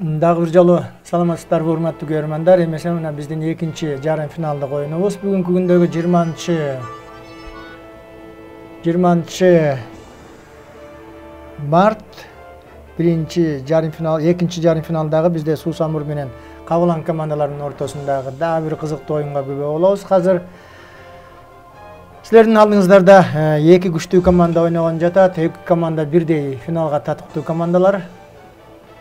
Дагы бир жолу саламатсыздарбы урматтуу көрөрмандар. Эмесе мына биздин экинчи жарым финалдык оюнубуз. Бүгүнкү күндөгү 20 март экинчи жарым финалдагы бизде Суусамур менен Кабылан командаларынын ортосундагы дагы бир кызыктуу оюнга күбө болобуз. Азыр силердин алдыңыздарда эки күчтүү команда ойногон жатат. Эки команда бирдей финалга татыктуу командалар.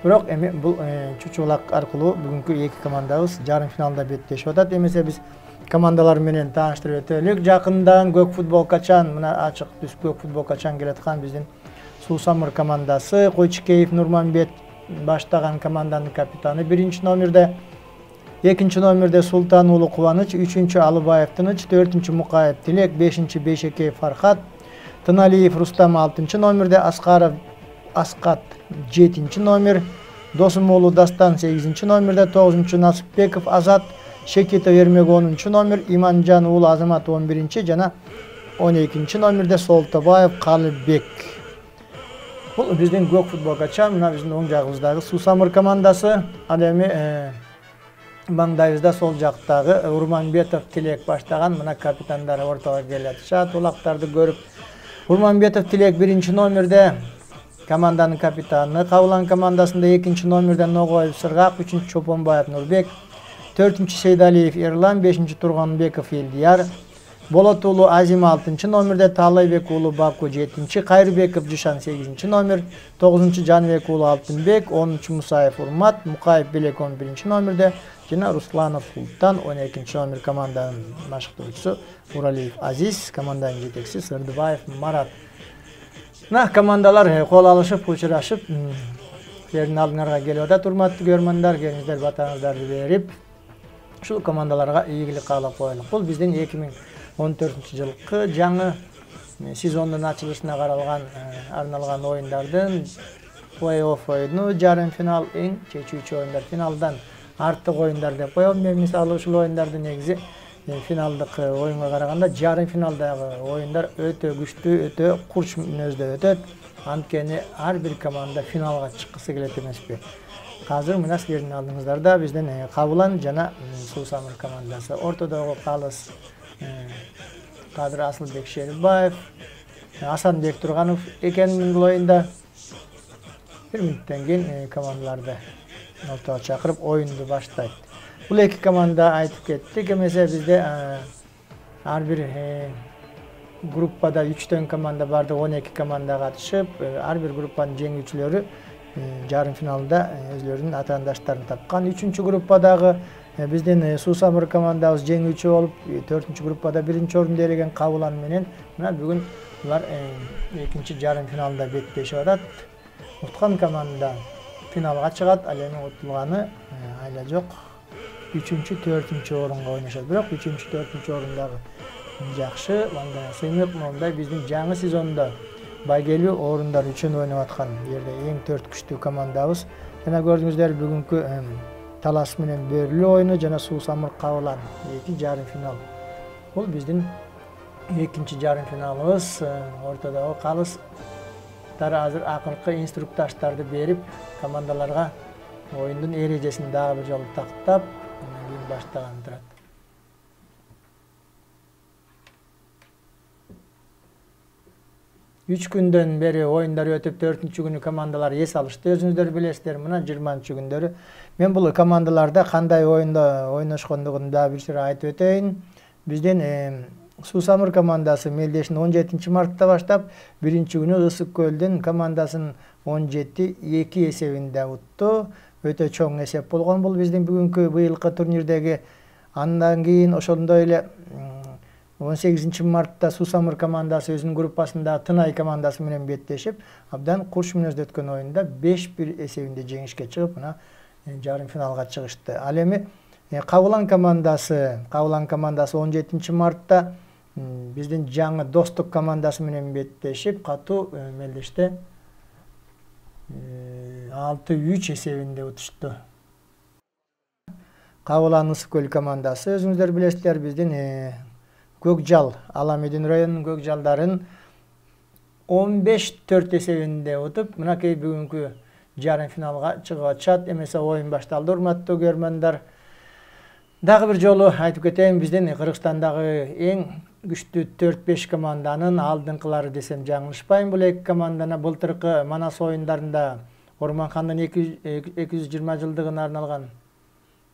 Бирок эми бул чучулак аркылуу бүгүнкү эки командабыз жарым финалда беттешип атат. Эмесе биз командалар менен тааныштырып өтөлүк. Жакындан көк футболкачан, мына ачык түс көк футболкачан келаткан биздин Суусамур командасы. Койчукеев Нурманбет баштаган команданын капитаны 1-номерде, 2-номерде Султан уулу Кубаныч, 3-чү Алыбаев Тыныч, 4-чү Мукаев Тилек, 5-чү Бейшекеев Фархат, Тыналиев Рустам 6-номерде, Аскаров Аскат 7-номер, Досум уулу Дастан 8-номерде, 9-чу Насыпбеков Азат, Шекетов Эрмек 10-номер, Иманжан уулу Азамат 11-чи жана 12-номерде Солтобаев Калыбек. Бул биздин көк футболкачан, мына биздин оң жагыбыздагы Суусамур командасы. Ал эми маңдайыбызда сол жактагы Урманбетов Тилек баштаган мына капитандары ортого келатышат. Улактарды көрүп, Урманбетов Тилек 1-номерде команданын капитаны, Кабылан командасында 2-номерде Ногоев Сыргак, 3-чү Чопонбаев Нурбек, 4-чү Сейдалиев Эрлан, 5-чү Турганбеков Элдияр, Болот уулу Азим 6-номерде, Таалайбек уулу Баку 7-чи, Кайрбеков Жишан 8-номер, 9-чу Жанбек уулу Алтынбек, 10-чу Мусаев Урмат, Мукаев Белек 11-номерде, жана Русланов Султан 12-номер команданын башкаруучусу, Уралиев Азиз, команданын жетекчиси Сырдыбаев Марат. Мына командалар кол алышып, учурашып, силердин алдыңарга келип атат. Урматтуу көрөрмандар, келиңиздер батаңыздарды берип, ушул командаларга ийгилик каалап коелук. Бул биздин 2014-жылкы жаңы сезондун ачылышына арналган оюндардын плей-офф оюну, жарым финал, эң чечүүчү оюндар, финалдан артык оюндар деп коем. Мен мисалы ушул оюндарды негизи финалдык оюнга караганда жарым финалдагы оюндар өтө күчтүү, өтө курч мүнөздө өтөт. Анткени ар бир команда финалга чыккысы келет эмеспи. Азыр мына силердин алдыңыздарда биздин Кабылан жана Суусамур командасы. Ортодогу калыс Кадыр Асылбек Шерибаев, Асанбек Турганов экен бул оюнда. 1 мүнөттөн кийин командаларды ортого чакырып оюнду баштайт. Бул эки команда айтып кеттик. Эмесе бизде ар бир группада 3 команда барды, 12 команда катышып, ар бир группанын жеңүүчүлөрү жарым финалда өзлөрүнүн атаандаштарын тапкан. 3-чү группадагы биздин Суусамур командабыз жеңүүчү болуп, 4-чү группада 1-чи орунду ээлеген Кабылан менен мына бүгүн булар экинчи жарым финалда беттешип атат. Уткан команда финалга чыгат, ал эми утулганы айла жок. 3-чү, 4-чү орунга ойношот. Бирок 3-чү, 4-чү орундагы жакшы, сыймык мондай биздин жаңы сезондо байгелүү орундар үчүн ойноп аткан жерде эң 4 күчтүү командабыз. Жана көрдүңүздөр бүгүнкү талаш менен бөрүлүү оюну жана Суусамур Кабылан эки жарым финал. Бул биздин экинчи жарым финалыбыз. Ортодогу калыстар азыр акыркы инструктаждарды берип, командаларга оюндун эрежесин дагы бир жолу тактап, кийин баштаган турат. Үч күндөн бери оюндар өтүп, 4-чү күнү командалар эс алышты. Өзүңүздөр билесиздер, мына 20-чы күндөрү мен бул командаларда кандай оюнда ойношкондугун дагы бир сыра айтып өтөйүн. Биздин Суусамур командасы мелдешин 17 мартта баштап, 1-чү күнү Ысык Көлдүн командасын 17-2 эсебинде утту. Өтө чоң эсеп болгон бул биздин бүгүнкү быйылкы турнирдеги. Андан кийин ошондой эле 18 мартта Суусамур командасы өзүнүн группасындагы Тынай командасы менен беттешип, абдан курч мүнөздө өткөн оюнда 5-1 эсебинде жеңишке чыгып, мына жарым финалга чыгышты. Ал эми Кабылан командасы 17 мартта биздин жаңы Достук командасы менен беттешип, катуу мелдеште 6-3 эсебинде утушту. Кабылан Ысык Көл командасы өзүңүздөр билесиздер, биздин Көкжал, Аламедин районунун Көкжалдарын 15-4 эсебинде утуп, мынакей бүгүнкү жарым финалга чыгып атышат. Эмесе оюн башталды, урматтуу көрөрмандар. Дагы бир жолу айтып кетейин, биздин Кыргызстандагы эң күчтүү 4-5 команданын алдыңкылары десем жаңылышпайм. Бул эки команданы былтыркы Манас оюндарында Орманхандын 220 жылдыгына арналган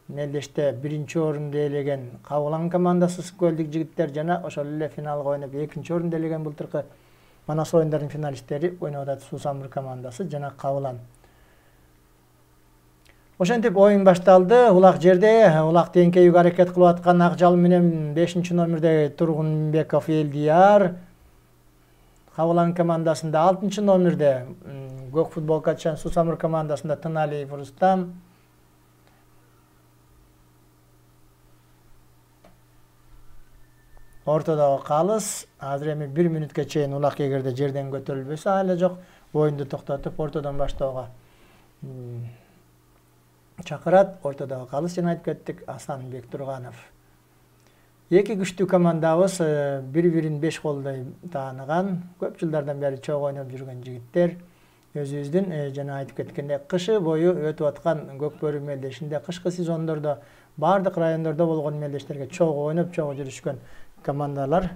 мелдеште биринчи орунду ээлеген Кабылан командасы Көлдүк жигиттер жана ошол эле финалга ойноп экинчи орунду ээлеген былтыркы Манас оюндарынын финалисттери ойноп атат Сусамыр командасы жана Кабылан. Ошентип оюн башталды. Улак жерде улакты эңкейүүгө аракет кылып аткан Акжал менен 5-номерде Тургунбеков Элдияр, Кабылан командасында 6-номерде көк футболка атышан Сусамыр командасында Тыналиев Рустам, ортодогу Калыс. Азыр эми 1 мүнөткө чейин улак эгерде жерден көтөрүлбөсө ала жок, оюнду токтотуп ортодон баштоого чакырат. Ортодогу Калыс жана айтып кеттик Асанбек Турганов. Эки күчтүү командабыз бири-бирин 5 колдой тааныган, көп жылдардан бери чогуу ойноп жүргөн жигиттер. Өзүбүздүн жана айтып кеткендей кышы бою өтүп аткан Көкбөрү мелдешинде, кышкы сезондордо бардык райондордо болгон мелдештерге чогуу ойноп, чогуу жүрүшкөн командалар.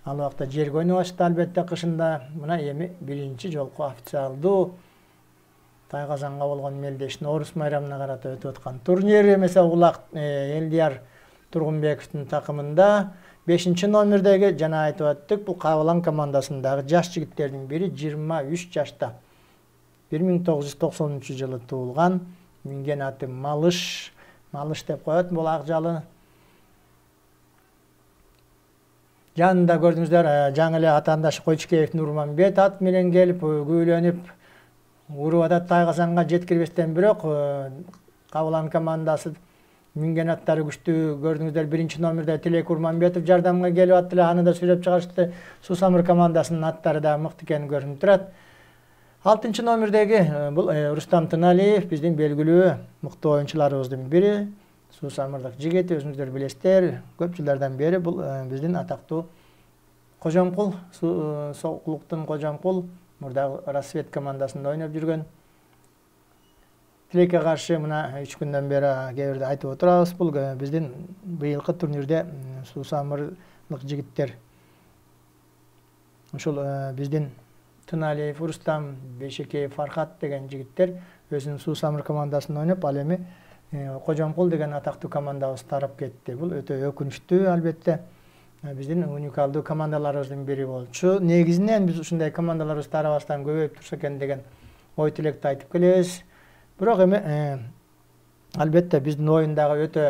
Ал убакта жерге ойноп атышты албетте кышында. Мына эми биринчи жолку официалдуу Тайгазанга болгон мелдештин Орус майрамына карата өтүп аткан турнир. Эмесе улак Элдияр Тургунбековдун такымында 5-номердеги жана айтып аттык, бул Кабылан командасындагы жаш жигиттердин бири 23 жашта. 1990-жылы туулган. Минген аты Малыш деп коет бул Акжалы. Жанында көрдүңүздөр жаңы эле атаандашы Койчукеев Нурманбет ат менен келип күүлөнүп уруп атат Тайгазанга жеткирбестен, бирок Кабылан командасы минген аттары күчтүү. Көрдүңүздөр 1-номерде Тилек Урманбетов жардамга келип аттылы, аны да сүйлөп чыгарышты. Сусамыр командасынын аттары да мыкты экени көрүнүп турат. 6-номердеги бул Рустам Тыналиев, биздин белгилүү мыкты оюнчуларыбыздын бири. Сусамырдык жигит, өзүңүздөр билесиздер, көп жылдардан бери бул биздин атактуу Кожомкул, Соклуктун Кожомкул мурдагы Рассвет командасында ойноп жүргөн. Тилекке каршы мына 3 күндөн бери кээ бирде айтып отурабыз, бул биздин быйылкы турнирде Сусамырлык жигиттер. Ушул биздин Тыналиев Рустам, Бешекеев Фархат деген жигиттер өзүнүн Сусамыр командасында ойноп, ал эми Кожомкул деген атактуу командабыз тарап кетти. Бул өтө өкүнүчтүү албетте. Биздин уникалдуу командаларыбыздын бири болчу. Негизинен биз ушундай командаларыбыз тарабастан көбөйүп турса экен деген ой тилекти айтып келебиз. Бирок эми албетте биздин оюндагы өтө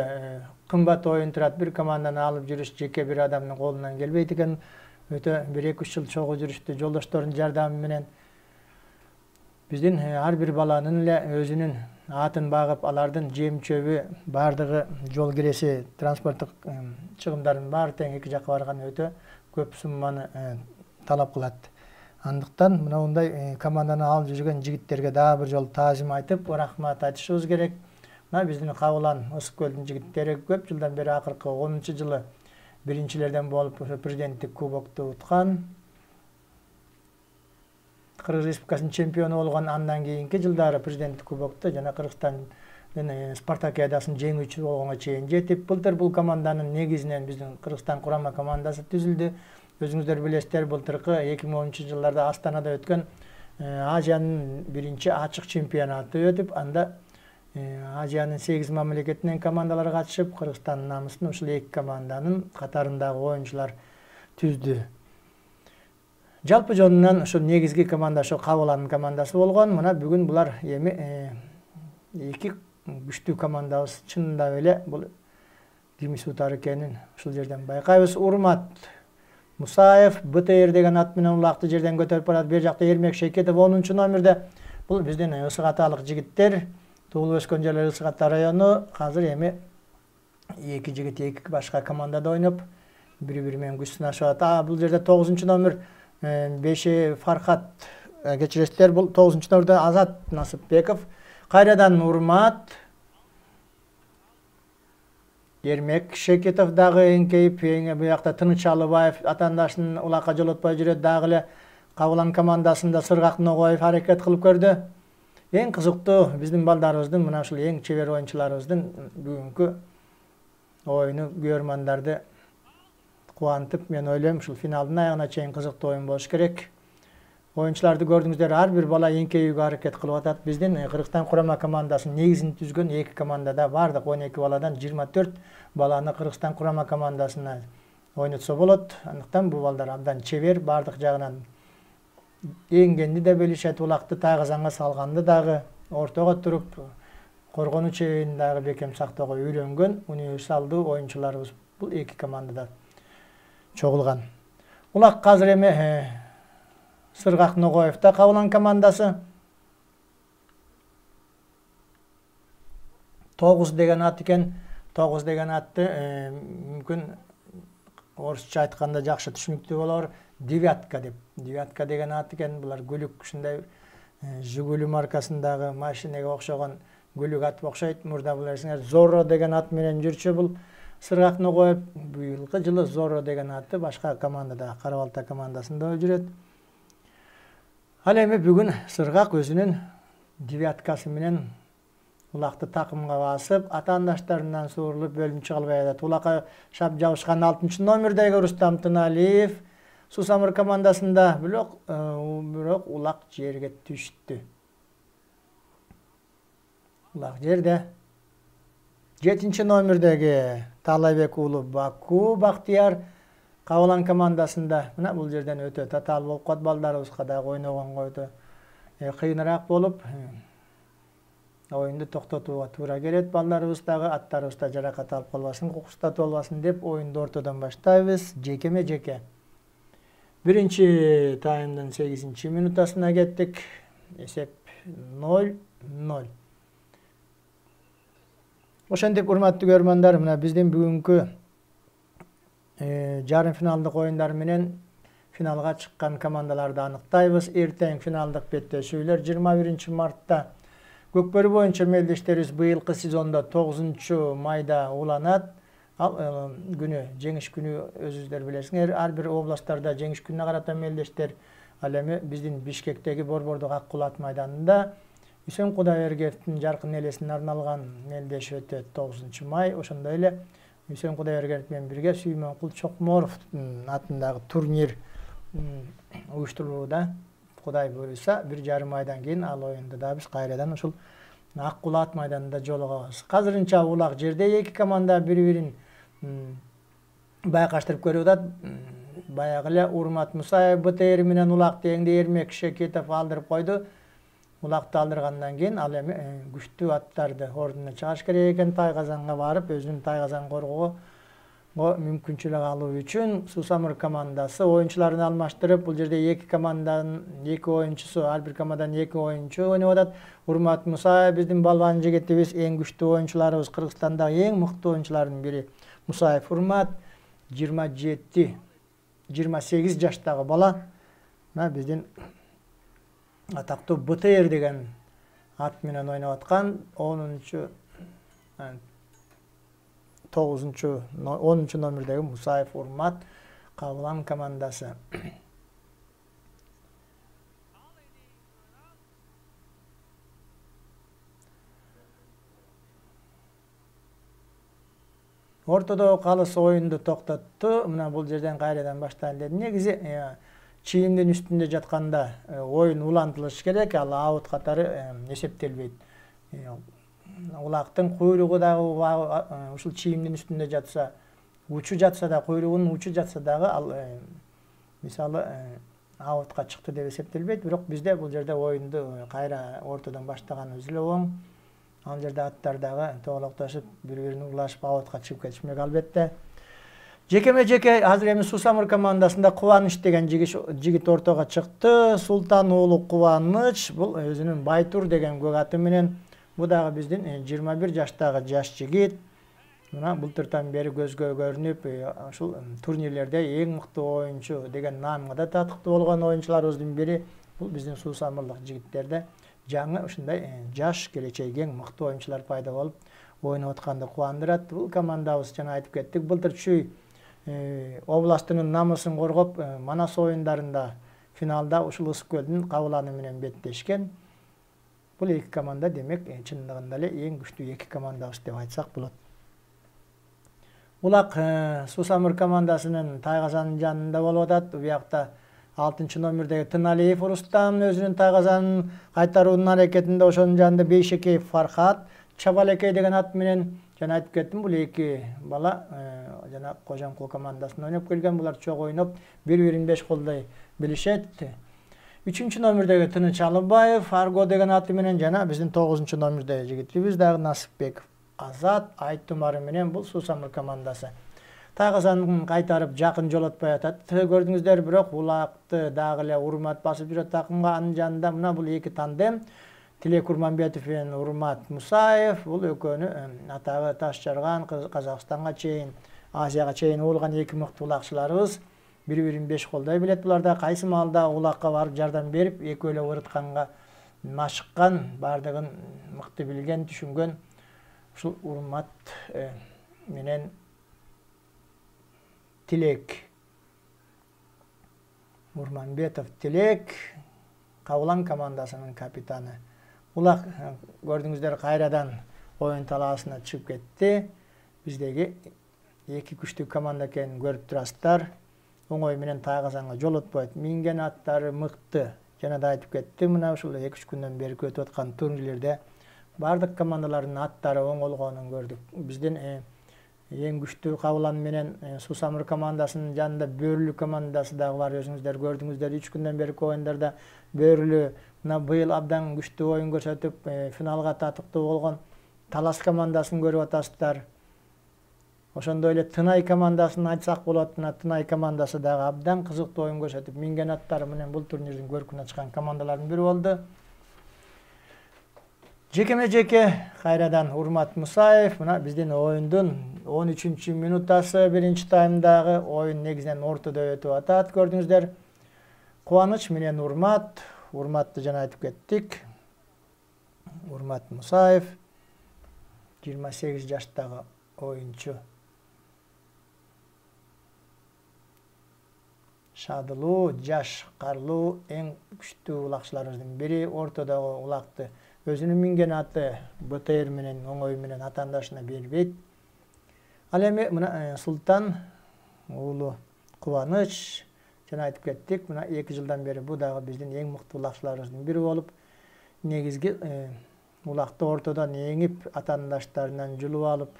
кымбат оюн турат. Бир команданы алып жүрүш жеке бир адамдын колунан келбейт экен. Өтө 1-2 жыл чогуу жүрүштү жолдоштордун жардамы менен. Биздин ар бир баланын эле өзүнүн атын багып, алардын жем чөбү, бардыгы жол киреси, транспорттук чыгымдардын баары тең эки жакка барган өтө көп сумманы талап кылат. Андыктан мындай команданы алып жүргөн жигиттерге дагы бир жолу таазим айтып, рахмат айтышыбыз керек. Мына биздин Кабылан Ысык көлдүн жигиттери көп жылдан бери акыркы 10-жылы биринчилерден болуп президенттик кубокту уткан. Кыргыз Республикасынын чемпиону болгон, андан кийинки жылдары президенттик кубокто жана Кыргызстандын спартакиадасынын жеңүүчүсү болгонго чейин жетип, былтыр бул команданын негизинен биздин Кыргызстан курама командасы түзүлдү. Өзүңүздөр билесиздер, былтыркы 2010-жылдарда Астанада өткөн Азиянын биринчи ачык чемпионаты өтүп, анда Азиянын 8 мамлекетинен командалар катышып, Кыргызстандын намысын ушул эки команданын катарындагы оюнчулар түздү. Жалпы жонунан ушул негизги команда ошо Кабылан командасы болгон. Мына бүгүн булар эми эки күчтүү командабыз. Чынында эле бул кимис утар экенин ушул жерден байкайбыз. Урмат Мусаев БТР деген ат менен улакты жерден көтөрүп барат. Бер жакта Эрмек Шейкетов 10-номерде. Бул биздин Ысык Аталык жигиттер. Туулуп өскөн жерлери Ысык Ата району. Азыр эми эки жигит эки башка командада ойноп, бири-бири менен күч сынашып атат. Бул жерде 9-номер Беши Фархат, кечиресиздер, бул 9-номерде Азат Насыпбеков. Кайрадан Урмат, Эрмек Шекетов дагы эңкейип, буякта Тыныч Алыбаев атаандашын улакка жолотпой жүрөт. Дагы эле Кабылан командасында Сыргак Ногоев аракет кылып көрдү. Эң кызыктуу биздин балдарыбыздын, мына ушул эң чебер оюнчуларыбыздын бүгүнкү оюну көрөрмандарды кубантып, мен ойлойм ушул финалдын аягына чейин кызыктуу оюн болуш керек. Оюнчуларды көрдүңүздөр, ар бир бала эңкейүүгө аракет кылып атат. Биздин Кыргызстан курама командасынын негизин түзгөн 2 командада бардык 12 баладан 24 баланы Кыргызстан курама командасына ойнотсо болот. Андыктан бул балдар абдан чебер, бардык жагынан эңгенди да билишет, улакты тайгазанга салганды дагы, ортого туруп коргонуу чеберин дагы бекем сактоого үйрөнгөн универсалдуу оюнчуларыбыз бул 2 командада чогулган. Улак азыр эми Сыргак Ногоевда Кабылан командасы 9 деген ат экен. 9 деген атты мүмкүн орусча айтканда жакшы түшүнүктүү болор. Девятка деп. Девятка деген ат экен. Булар гүлүк ушундай Жигули маркасындагы машинеге окшогон гүлүк ат окшойт. Мурда билесиңер Зорро деген ат менен жүрчү бул Сыргак Ногоев. Быйылкы жылы Зорро деген аты башка командада, Кара-Балта командасында жүрөт. Ал эми бүгүн Сыргак өзүнүн девяткасы менен улакты такымга басып, атаандаштарынан суурулуп бөлүнчү калбай атат. Улакка шап жабышкан 6 номердеги Рустам Тыналиев Сусамыр командасында, бирок улак жерге түштү. Улак жерде 7 номердеги Талайбек уулу Баку Бактияр Кабылан командасында. Мына бул жерден өтө татаал болуп калат, балдарыбызга дагы ойногонго өтө кыйыныраак болуп, оюнду токтотууга туура келет. Балдарыбыз дагы аттарыбыз да жаракат алып калбасын, кукустатып албасын деп оюнду ортодон баштайбыз. Жекеме-жеке. Биринчи таймдын 8-минутасына кеттик. Эсеп 0-0. Ошентип, урматтуу көрөрмандар, мына биздин бүгүнкү жарым финалдык оюндар менен финалга чыккан командаларды аныктайбыз. Эртең финалдык беттешүүлөр 21 мартта Көкбөрү боюнча мелдештерибиз быйылкы сезондо 9 майда уланат. Ал күнү жеңиш күнү өзүңүздөр билесиңер, ар бир областтарда жеңиш күнүнө карата мелдештер. Ал эми биздин Бишкектеги Борбордук Ак Кулат майданында Үсөн Кудайбергеновдун жаркын элесине арналган мелдеш өтөт 9 май. Ошондой эле Үсөн Кудайбергенов менен бирге Сүймөнкул Чокморовдун атындагы турнир уюштурулууда. Кудай буйруса, 1,5 айдан кийин ал оюнда да биз кайрадан ушул Ак Кулат майданында жолугабыз. Азырынча улак жерде 2 команда бири-бирин байкаштырып көрүп атат. Баягы эле Урмат Мусаев БТР менен улакты эңде Эрмек Шекетов алдырып койду. Улакты алдыргандан кийин ал эми күчтүү аттарды ордуна чыгаш керек экен, Тайгазанга барып, өзүнүн Тайгазан коргоого мүмкүнчүлүк алуу үчүн Сусамыр командасы оюнчуларын алмаштырып, бул жерде 2 команданын 2 оюнчусу, ар бир командадан 2 оюнчу ойноп атат. Урмат Мусаев биздин балбан жигитибиз, эң күчтүү оюнчуларыбыз, Кыргызстандагы эң мыкты оюнчулардын бири. Мусаев Урмат 28 жаштагы бала. Мына биздин атактуу БТР деген ат менен ойноп аткан 10 номердеги Мусаев Урмат Кабылан командасы. Ортодо калыс оюнду токтотту. Мына бул жерден кайрадан баштайлы деди. Негизи чийимдин үстүндө жатканда оюн улантылыш керек, ал аут катары эсептелбейт. Улактын куйругу дагы ушул чийимдин үстүндө жатса, учу жатса да, куйругунун учу жатса дагы ал мисалы аутка чыкты деп эсептелбейт. Бирок бизде бул жерде оюнду кайра ортодон баштаганыбыз эле оң. Ал жерде аттар дагы тоголоктошуп, бири-бирин урлашып аутка чыгып кетишмек албетте. Жекеме-жеке азыр эми Сусамыр командасында Кубаныч деген жигит ортого чыкты. Султан уулу Кубаныч, бул өзүнүн Байтур деген көк аты менен. Бу дагы биздин 21 жаштагы жаш жигит. Мына былтыртан бери көзгө көрүнүп, ушул турнирлерде эң мыкты оюнчу деген наамга да татыктуу болгон оюнчуларыбыздын бири. Бул биздин Сусамырлык жигиттерде жаңы ушундай жаш келечеги эң мыкты оюнчулар пайда болуп ойноп атканды кубандырат. Бул командабыз жана айтып кеттик, былтыр Чүй областынын намысын коргоп, Манас оюндарында финалда ушул Ысык көлдүн Кабыланы менен беттешкен. Бул эки команда демек чындыгында эле эң күчтүү эки командабыз деп айтсак болот. Улак Сусамыр командасынын тайгазанын жанында болуп атат. Буякта 6-номердеги Тыналиев Рустам өзүнүн тайгазанын кайтаруунун аракетинде, ошонун жанында Бейшекеев Фархат Чабалекей деген ат менен жана айтып кеттим, бул эки бала жана Кожомкул командасында ойноп келген. Булар чогуу ойноп, бири-бирин беш колдой билишет. 3-номердеги Тыныч Алыбаев Арго деген аты менен жана биздин 9-номердеги жигитибиз дагы Насипбеков Азат Айтумары менен бул Сусамыр командасы. Тайгазанын кайтарып жакын жолотпой атат. Көрдүңүздөр, бирок улакты дагы эле Урмат басып жүрөт такымга. Анын жанында мына бул эки тандем Тилек Курманбетов менен Урмат Мусаев. Бул экөөнү атагы таш жарган, Казакстанга чейин, Азияга чейин болгон эки мыкты улакчыларыбыз. Бири-бирин беш колдой билет. Булар да кайсы маалда улакка барып жардам берип, экөө эле ырытканга машыккан, бардыгын мыкты билген, түшүнгөн ушул Урмат менен Тилек. Урманбетов Тилек Кабылан командасынын капитаны. Улак көрдүңүздөр кайрадан оюн талаасына чыгып кетти. Биздеги эки күчтүү команда экенин көрүп турасыздар. Оңой менен тайгазанга жолотпойт. Минген аттары мыкты. Жана да айтып кеттим, мына ушул 2-3 күндөн бери өтүп аткан турнирлерде бардык командалардын аттары оңолгонун көрдүк. Биздин эң күчтүү Кабылан менен Сусамыр командасынын жанында Бөрүлү командасы дагы бар. Өзүңүздөр көрдүңүздөр, 3 күндөн бери оюндарда Бөрүлү мына быйыл абдан күчтүү оюн көрсөтүп, финалга татыктуу болгон Талас командасын көрүп атасыздар. Ошондой эле Тынай командасын айтсак болот. Мына Тынай командасы дагы абдан кызыктуу оюн көрсөтүп, минген аттары менен бул турнирдин көркүнө чыккан командалардын бири болду. Жекеме-жеке кайрадан Урмат Мусаев, мына биздин оюндун 13-минутасы биринчи таймдагы оюн негизинен ортодо өтүп атат. Көрдүңүздөр, Кубаныч менен Урмат. Урматты жана айтып кеттик. Урмат Мусаев 28 жаштагы оюнчу. Шадылуу, жаш, карлуу, эң күчтүү улакчыларыбыздын бири. Ортодогу улакты өзүнүн минген аты БТР менен оңой менен атаандашына бербейт. Ал эми мына Султан уулу Кубаныч жана айтып кеттик, мына 2 жылдан бери бу дагы биздин эң мыкты улакчыларыбыздын бири болуп, негизги улакты ортодон эңип, атаандаштарынан жулуп алып,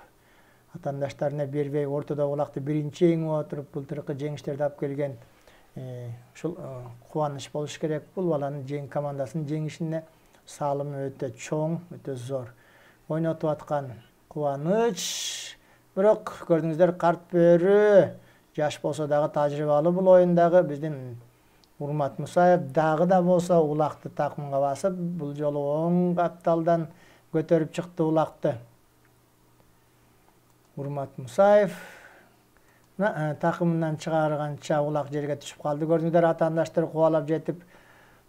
атаандаштарына бербей, ортодогу улакты биринчи эңип отуруп, былтыркы жеңиштерди алып келген ушул Кубаныч болуш керек. Бул баланын командасынын жеңишине салымы өтө чоң, өтө зор. Ойнотуп аткан Кубаныч, бирок көрдүңүздөр, карт бөрү, жаш болсо дагы тажрыйбалуу бул оюндагы биздин Урмат Мусаев дагы да болсо улакты такымга басып, бул жолу оң капталдан көтөрүп чыкты улакты. Урмат Мусаев такымынан чыгарганча улак жерге түшүп калды. Көрдүңүздөр, атаандаштар кубалап жетип,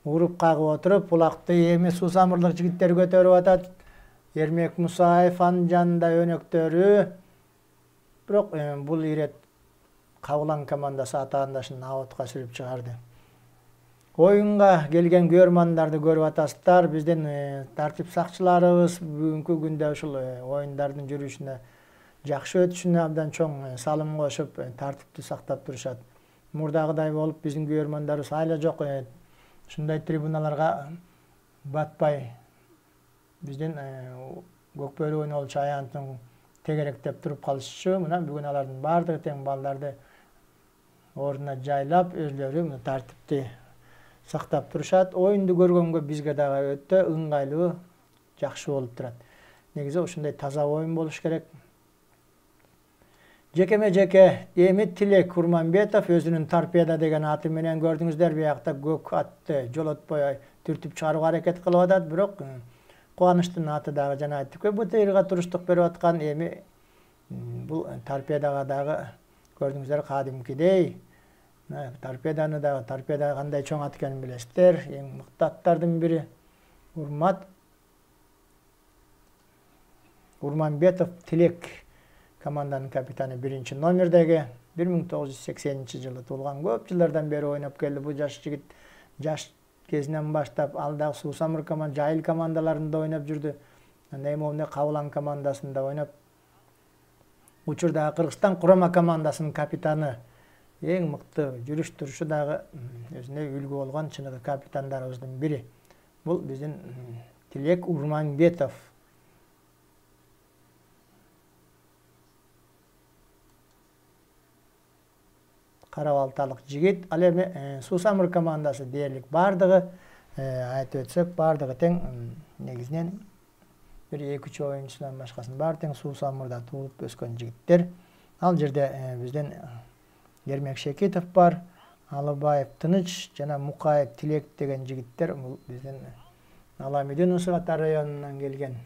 уруп кагып отуруп, улакты эми Сусамырлык жигиттер көтөрүп атат. Эрмек Мусаев анын жанында өнөктөрү. Бирок бул ирет Кабылан командасы атаандашын аутка сүрүп чыгарды. Оюнга келген көрөрмандарды көрүп атасыздар. Биздин тартип сакчыларыбыз бүгүнкү күндө ушул оюндардын жүрүшүнө жакшы өтүшүнө абдан чоң салым кошуп, тартипти сактап турушат. Мурдагыдай болуп биздин көрөрмандарыбыз айла жок ушундай трибуналарга батпай, биздин Көкбөрү ойнолчу аянтын тегеректеп туруп калышчу. Мына бүгүн алардын бардыгы тең балдарды ордуна жайлап, өзлөрү тартипти сактап турушат. Оюнду көргөнгө бизге дагы өтө ыңгайлуу, жакшы болуп турат. Негизи ушундай таза оюн болуш керек. Жекеме-жеке эми Тилек Курманбетов өзүнүн торпеда деген аты менен көрдүңүздөр, биякта көк атты жолотпой түртүп чыгарууга аракет кылып атат. Бирок Кубанычтын аты дагы жана айттык, БТРга туруштук берип аткан. Эми бул торпедага дагы көрдүңүздөр, кадимкидей торпеданы дагы, торпеда кандай чоң ат экенин билесиздер. Эң мыкты аттардын бири Урманбетов Тилек команданын капитаны, 1-номердеги 1980-жылы туулган, көп жылдардан бери ойноп келди. Бул жаш жигит, жаш кезинен баштап ал дагы Суусамыр жайыл командаларында ойноп жүрдү. Эми Кабылан командасында ойноп. Учурдагы Кыргызстан курама командасынын капитаны, эң мыкты жүрүш турушу дагы өзүнө үлгү болгон чыныгы капитандарыбыздын бири. Бул биздин Тилек Урманбетов. Карабалталык жигит. Ал эми Суусамыр командасы дээрлик бардыгы, айтып өтсөк, бардыгы тең негизинен бир 2-3 оюнчусунан башкасын баары тең Суусамырда туулуп өскөн жигиттер. Ал жерде бизден Ермек Шекитов бар, Алыбаев Тыныч жана Мукаев Тилек деген жигиттер. Бул биздин Аламедин Усурат районунан келген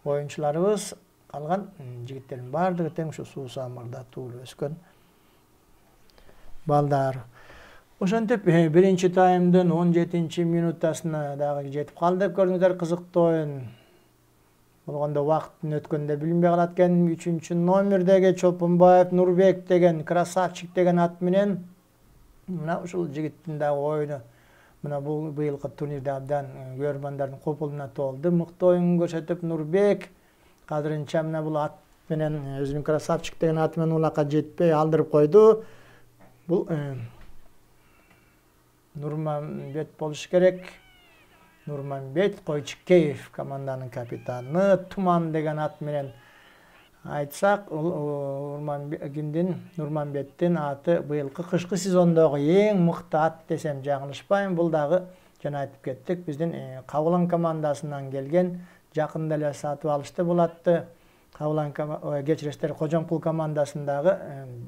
оюнчуларыбыз. Калган жигиттердин бардыгы тең ушу Суусамырда туулуп өскөн балдар. Ошентип биринчи таймдын 17-минутасына дагы жетип калдык. Көрдүңүздөр, кызыктуу оюн болгондо убакыттын өткөндө билинбей калат экен. 3-номердеги Чолпонбаев Нурбек деген красавчик деген ат менен мына ушул жигиттин дагы оюну мына бул быйылкы турнирде абдан көрөрмандардын копулуна толду. Мыкты оюн көрсөтүп Нурбек азырынча мына бул ат менен өзүнүн красавчик деген аты менен улакка жетпей алдырып койду. Бул Нурманбет болуш керек. Нурманбет Койчукеев команданын капитаны. Туман деген ат менен айтсак, Нурманбеттин аты быйылкы кышкы сезондогу эң мыкты ат десем жаңылышпайм. Бул дагы жана айтып кеттик, биздин Кабылан командасынан келген, жакында эле сатып алышты бул атты. Кабылан кечиресиздер, Кожомкул командасындагы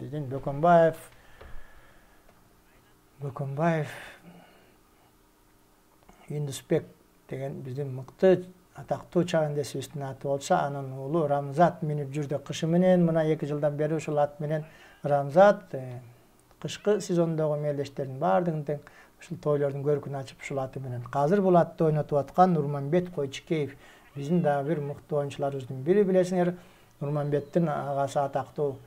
биздин Бөкөнбаев Юндусбек деген биздин мыкты атактуу чабандесибиздин аты болсо, анын уулу Рамзат минип жүрдү кышы менен. Мына 2 жылдан бери ушул ат менен Рамзат кышкы сезондогу мелдештердин баардыгын тең ушул тойлордун көркүн ачып ушул аты менен. Азыр бул атты ойнотуп аткан Нурманбет Койчукеев биздин дагы бир мыкты оюнчуларыбыздын бири. Билесиңер, Нурманбеттин агасы атактуу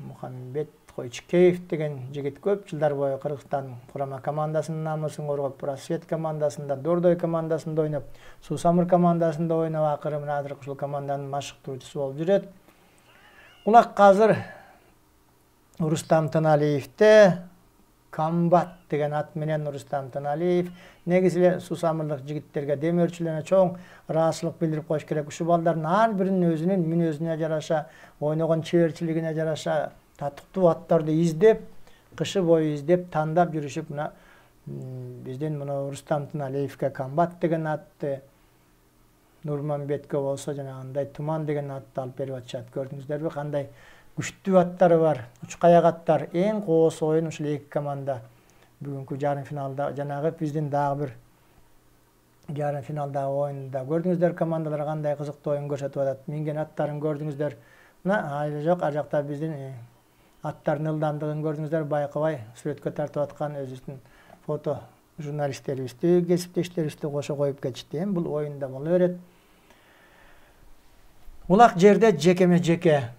Мухаммед Койчукеев деген жигит көп жылдар бою Кыргызстан курама командасынын намысын коргоп, Просвет командасында, Дордой командасында ойноп, Суусамыр командасында ойноп, акыры мына азыр ушул команданын машыктоочусу болуп жүрөт. Улак азыр Рустам Тыналиевде Комбат деген ат менен Рустам Тыналиев. Негизи эле Суусамырлык жигиттерге, демөөрчүлөрүнө чоң ыраазычылык билдирип коюш керек. Ушул балдардын ар биринин өзүнүн мүнөзүнө жараша, ойногон чеберчилигине жараша татыктуу аттарды издеп, кышы бою издеп, тандап жүрүшүп, мына биздин мына Рустам Тыналиевге Комбат деген атты, Нурманбетке болсо жанагындай Туман деген атты алып берип атышат. Көрдүңүздөрбү кандай күчтүү аттары бар, учкаяк аттар. Эң кооз оюн ушул 2 команда бүгүнкү жарым финалда, жанагы биздин дагы бир жарым финалдагы оюнда көрдүңүздөр, командалар кандай кызыктуу оюн көрсөтүп атат. Минген аттарын көрдүңүздөр. Мына айла жок, ар жакта биздин аттардын ылдамдыгын көрдүңүздөр. Байкабай сүрөткө тартып аткан өзүбүздүн фото журналисттерибизди, кесиптештерибизди кошо коюп кетишти. Бул оюнда боло берет. Улак жерде жекеме-жеке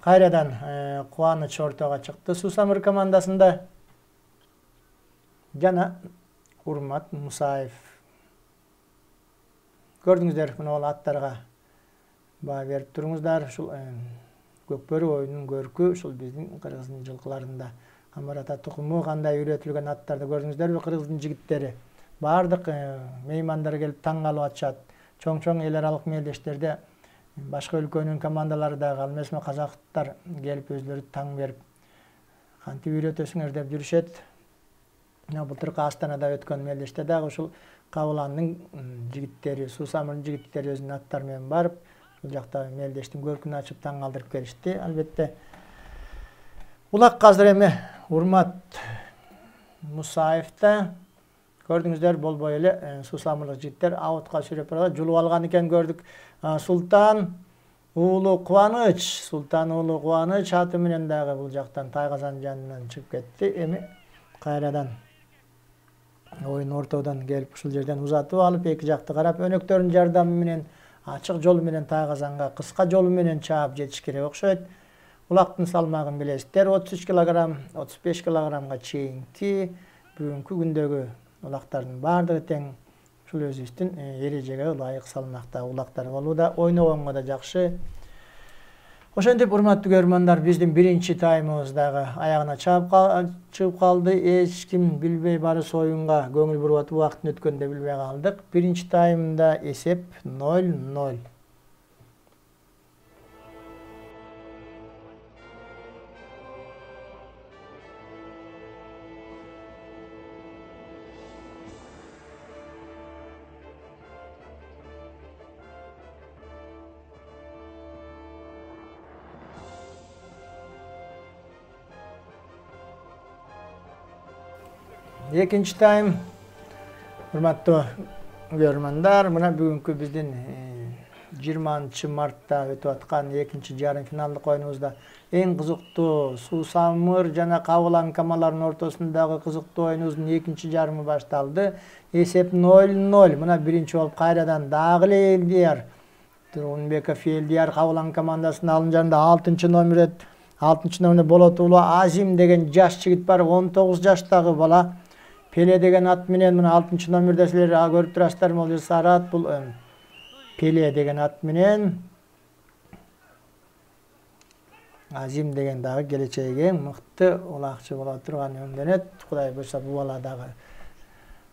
кайрадан кубаныч ортого чыкты Суусамыр командасында. Жана Урмат Мусаев. Көрдүңүздөр, мына бул аттарга баа берип туруңуздар. Ушул көкбөрү оюнунун көркү ушул биздин Кыргыздын жылкыларында Амар ата тукуму кандай үйрөтүлгөн аттарды көрдүңүздөрбү? Кыргыздын жигиттери баардык меймандар келип таң калып атышат. Чоң-чоң эл аралык мелдештерде башка өлкөнүн командалары дагы, ал эмес казактар келип өзлөрү таң берип, кантип үйрөтөсүңөр деп жүрүшөт. Мына былтыркы Астанада өткөн мелдеште дагы ушул Кабыландын жигиттери, Суусамырдын жигиттери өзүнүн аттары менен барып, бул жакта мелдештин көркүн ачып таң калтырып келишти. Албетте улак азыр эми Урмат Мусаевда көрдүңүздөр, болбой эле Суусамырлык жигиттер аутка сүйрөп барат, жулуп алган экен көрдүк. Султан уулу Кубаныч аты менен дагы бул жактан Тайгазан жанынан чыгып кетти. Эми кайрадан оюн ортодон келип ушул жерден узатып алып, эки жакты карап, өнөктөрүнүн жардамы менен ачык жолу менен Тайгазанга кыска жолу менен чаап жетиш керек окшойт. Улактын салмагын билесиздер, 33 кг, 35 кг чейинки бүгүнкү күндөгү улактардын баардыгы тең ушул өзүбүздүн эрежеге ылайык салмакта улактар болууда, ойногонго да жакшы. Ошентип, урматтуу көрөрмандар, биздин биринчи таймыбыз дагы аягына чыгып калды. Эч ким билбей барыс оюнга көңүл буруп атып, убакыттын өткөнүн да билбей калдык. Биринчи таймда эсеп 0-0. Экинчи тайм, урматтуу көрөрмандар, мына бүгүнкү биздин 20 мартта өтүп аткан экинчи жарым финалдык оюнубузда эң кызыктуу Суу Самыр жана Кабылан командаларынын ортосундагы кызыктуу оюнубуздун экинчи жарымы башталды. Эсеп 0-0. Мына биринчи болуп кайрадан дагы эле Элдияр Тургунбеков Элдияр Кабылан командасынын алын жанында 6-номерде Болот уулу Азим деген жаш жигит бар, 19 жаштагы бала. Пеле деген ат менен мына 6-номерде силер көрүп турасыздар, могул сары ат, бул Пеле деген ат менен Азим деген дагы келечеги мыкты улакчы боло турган өңдөнөт. Кудай буйрса бул бала дагы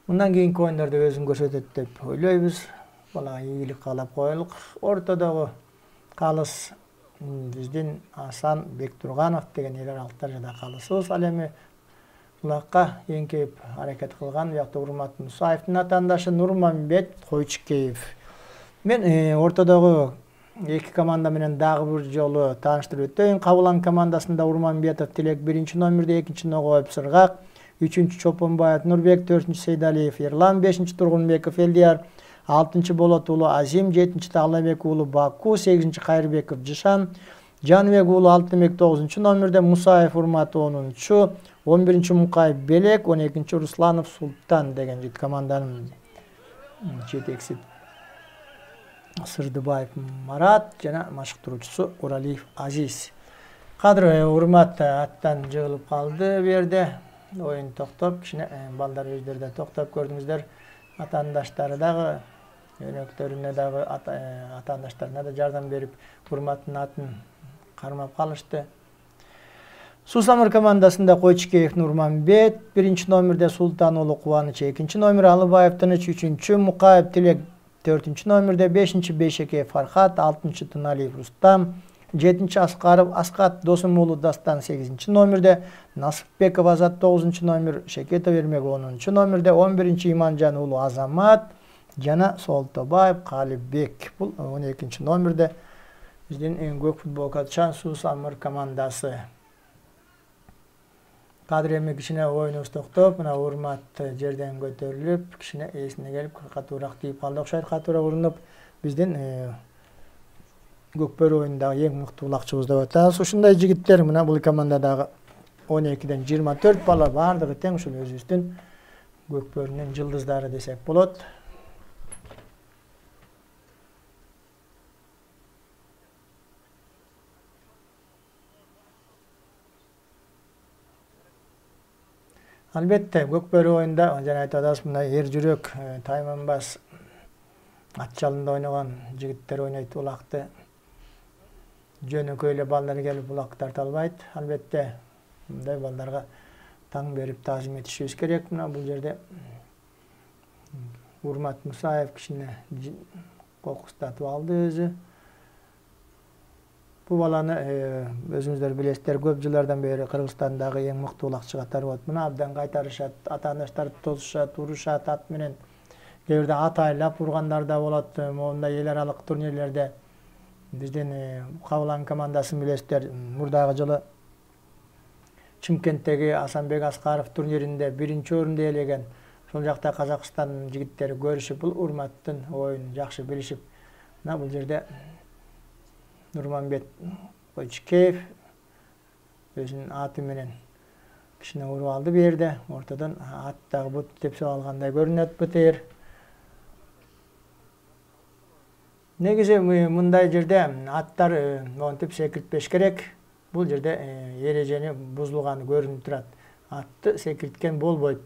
мындан кийинки оюндарда өзүн көрсөтөт деп ойлойбуз. Балага ийгилик каалап коелук. Ортодогу калыс биздин Асан Бектурганов деген эл аралыктар жада калысыбыз. Ал эми улакка эңкейип аракет кылган биякта Урмат Мусаевдин атаандашы Нурманбет Койчукеев. Мен ортодогу эки команда менен дагы бир жолу тааныштырып өтөйүн. Кабылан командасында Урманбетов Тилек 1-номерде, 2-Ногоев Сыргак, 3-Чопонбаев Нурбек, 4-чү Сейдалиев Ерлан, 5-чү Тургунбеков Элдияр, 6-чы Болот уулу Азим, 7-чү Таглабек уулу Баку, 8-чи Кайрбеков Жишан, Жаныбек уулу Алтынбек 9-номерде, Мусаев Урмат 10-чу, 11-чи Мукаев Белек, 12-чи Русланов Султан деген жигит команданын жетекчиси Сырдыбаев Марат жана машыктыруучусу Уралиев Азиз. Кадыр урмат аттан жыгылып калды берде. Оюн токтоп, кичине балдар өздөрү да токтоп көрдүңүздөр. Атаандаштары дагы, өнөктөрүнө дагы атаандаштарына да жардам берип, урматтын атын кармап калышты. Суу Самыр командасында Койчукеев Нурманбет, 1-номерде Султан уулу Кубаныч, 2-номер Алыбаев Тыныч, 3-чү Мукаев Тилек, 4-номерде 5-чи Бейшекеев Фархат, 6-чы Тыналиев Рустам, 7-чи Аскат Досум уулу Дастан, 8-номерде Насыпбеков Азат, 9-номер Шекетов Эрмек, 10-номерде 11-чи Иманжан уулу Азамат жана Солтобаев Калибек. Бул 12-номерде биздин эң көк футболкачан Суу Самыр командасы. Кадыр эми кичине оюнубуз токтоп, мына урмат жерден көтөрүлүп, кичине эсине келип, катуураак тийип калды окшойт. Катуураак урунуп, биздин Көкбөрү оюнундагы эң мыкты улакчыбыз деп атабыз. Ушундай жигиттер мына бул командадагы 12-ден 24 бала бардыгы тең ушул өзүбүздүн Көкбөрүнүн жылдыздары десек болот. Албетте, Көкбөрү оюнда жана айтып атабыз, мына эр жүрөк, тайманбас ат жалында ойногон жигиттер ойнойт улакты. Жөнөкөй эле балдар келип улак тарта албайт. Албетте, мындай балдарга таң берип таазим этишибиз керек. Мына бул жерде Урмат Мусаев кичине кокустатып алды өзү. Бул баланы өзүңүздөр билесиздер, көп жылдардан бери Кыргызстандагы эң мыкты улакчыга тарбат. Мына абдан кайтарышат, атаандаштар тосушат, урушат ат менен. Кээ бирде ат айлап ургандар да болот. Мондай эл аралык турнирлерде биздин Кабылан командасын билесиздер, мурдагы жылы Чымкенттеги Асанбек Аскаров турниринде 1-орунду ээлеген. Ошол жакта Казакстандын жигиттери көрүшүп, бул урматтын оюнун жакшы билишип, мына бул жерде Нурманбет Койчукеев өзүнүн аты менен кичине уруп алды берде. Ортодон аттагы бут тепсип алгандай көрүнөт БТР. Негизи мындай жерде аттар монтип секиртпеш керек. Бул жерде эрежени бузулганы көрүнүп турат. Атты секирткен болбойт.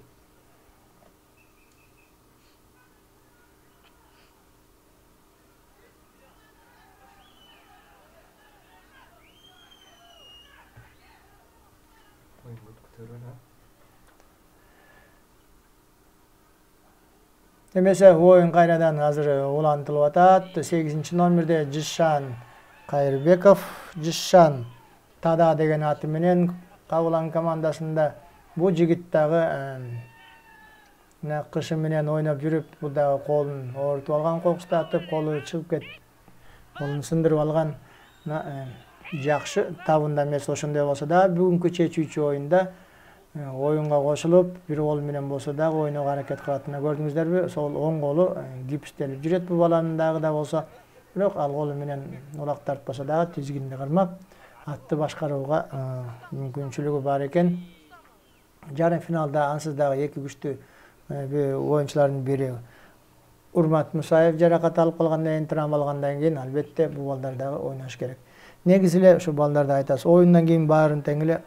Эмесе оюн кайрадан азыр улантылып атат. 8 номерде Жишан Кайырбеков, Жишан Тада деген аты менен Кабылан командасында. Бул жигит дагы кышы менен ойноп жүрүп, бул дагы колун оорутуп алган, кокустатып, колу чыгып кетти. Колун сындырып алган. Жакшы табында эмес, ошондой болсо да бүгүнкү чечүүчү оюнда оюнга кошулуп, бир кол менен болсо дагы ойногго аракет кылатынын көрдүңүздөрбү? Сол оң колу гипстелип жүрөт бул баланын дагы да болсо. Бирок ал колу менен улак тартпаса дагы тизгинди кырмап, атты башкарууга мүмкүнчүлүгү бар экен. Жарым финалда ансыз дагы эки күчтүү оюнчулардын бири Урмат Мусаев жаракат алып калгандан кийин, травма алгандан кийин, албетте бул балдар дагы ойнош керек. Негизи эле ушу балдарды айтасыз, оюндан кийин баарын тең эле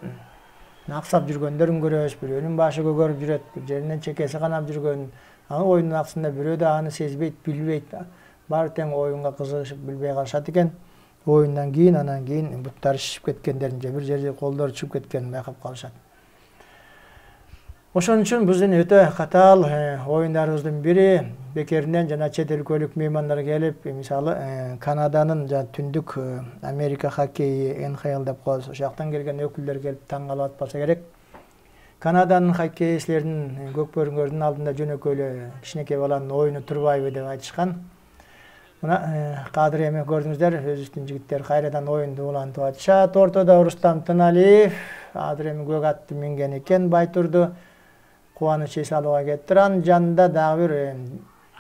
аксап жүргөндөрүн көрөбүз, бирөөнүн башы көгөрүп жүрөт, бир жеринен чекеси канап жүргөн. Оюндун акысында бирөө да аны сезбейт, билбейт. Баары тең оюнга кызыгышып билбей калышат экен. Оюндан кийин, анан кийин буттары шишип кеткендерин же бир жерде колдору чыгып кеткенин байкап калышат. Ошон үчүн биздин өтө катаал оюндарыбыздын бири бекеринен жана чет өлкөлүк меймандар келип, мисалы Канаданын жана Түндүк Америка хоккейи НХЛ деп коебуз. Ошол жактан келген өкүлдөр келип таң калып атпаса керек. Канаданын хоккейчилеринин көкбөрүңөрдүн алдында жөнөкөй эле кичинекей баланын оюну турбайбы деп айтышкан. Мына кадыр эми көрдүңүздөр, өзүбүздүн жигиттер кайрадан оюнду улантып атышат. Ортодо Рустам Тыналиев азыр эми көк атты минген экен, Байтурду кубаныч эс алууга кетти. Анын жанында дагы бир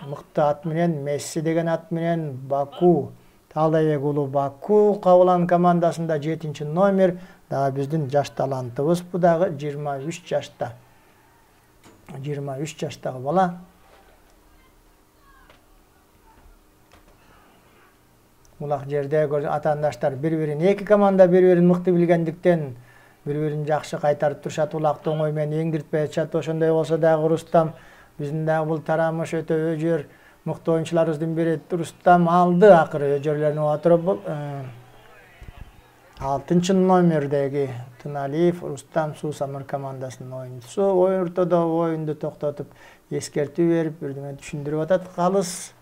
мыкты ат менен, Месси деген ат менен Баку, Талдайбек уулу Баку Кабылан командасында 7 номер, дагы биздин жаш талантыбыз. Бу дагы 23 жашта. 23 жаштагы бала. Улак жерде атаандаштар бири-бирин, эки команда бири-бирин мыкты билгендиктен бири-бирин жакшы кайтарып турушат, улакты оңой менен эңдиртпей атышат. Ошондой болсо дагы Рустам, биздин дагы бул тарамыш өтө өжөр мыкты оюнчуларыбыздын бири Рустам алды акыры өжөрлөрүн уга туруп. 6 номердеги Тыналиев Рустам Суусамыр командасынын оюнчусу ортодо оюнду токтотуп, эскертүү берип, бирдеме түшүндүрүп атат. Калыс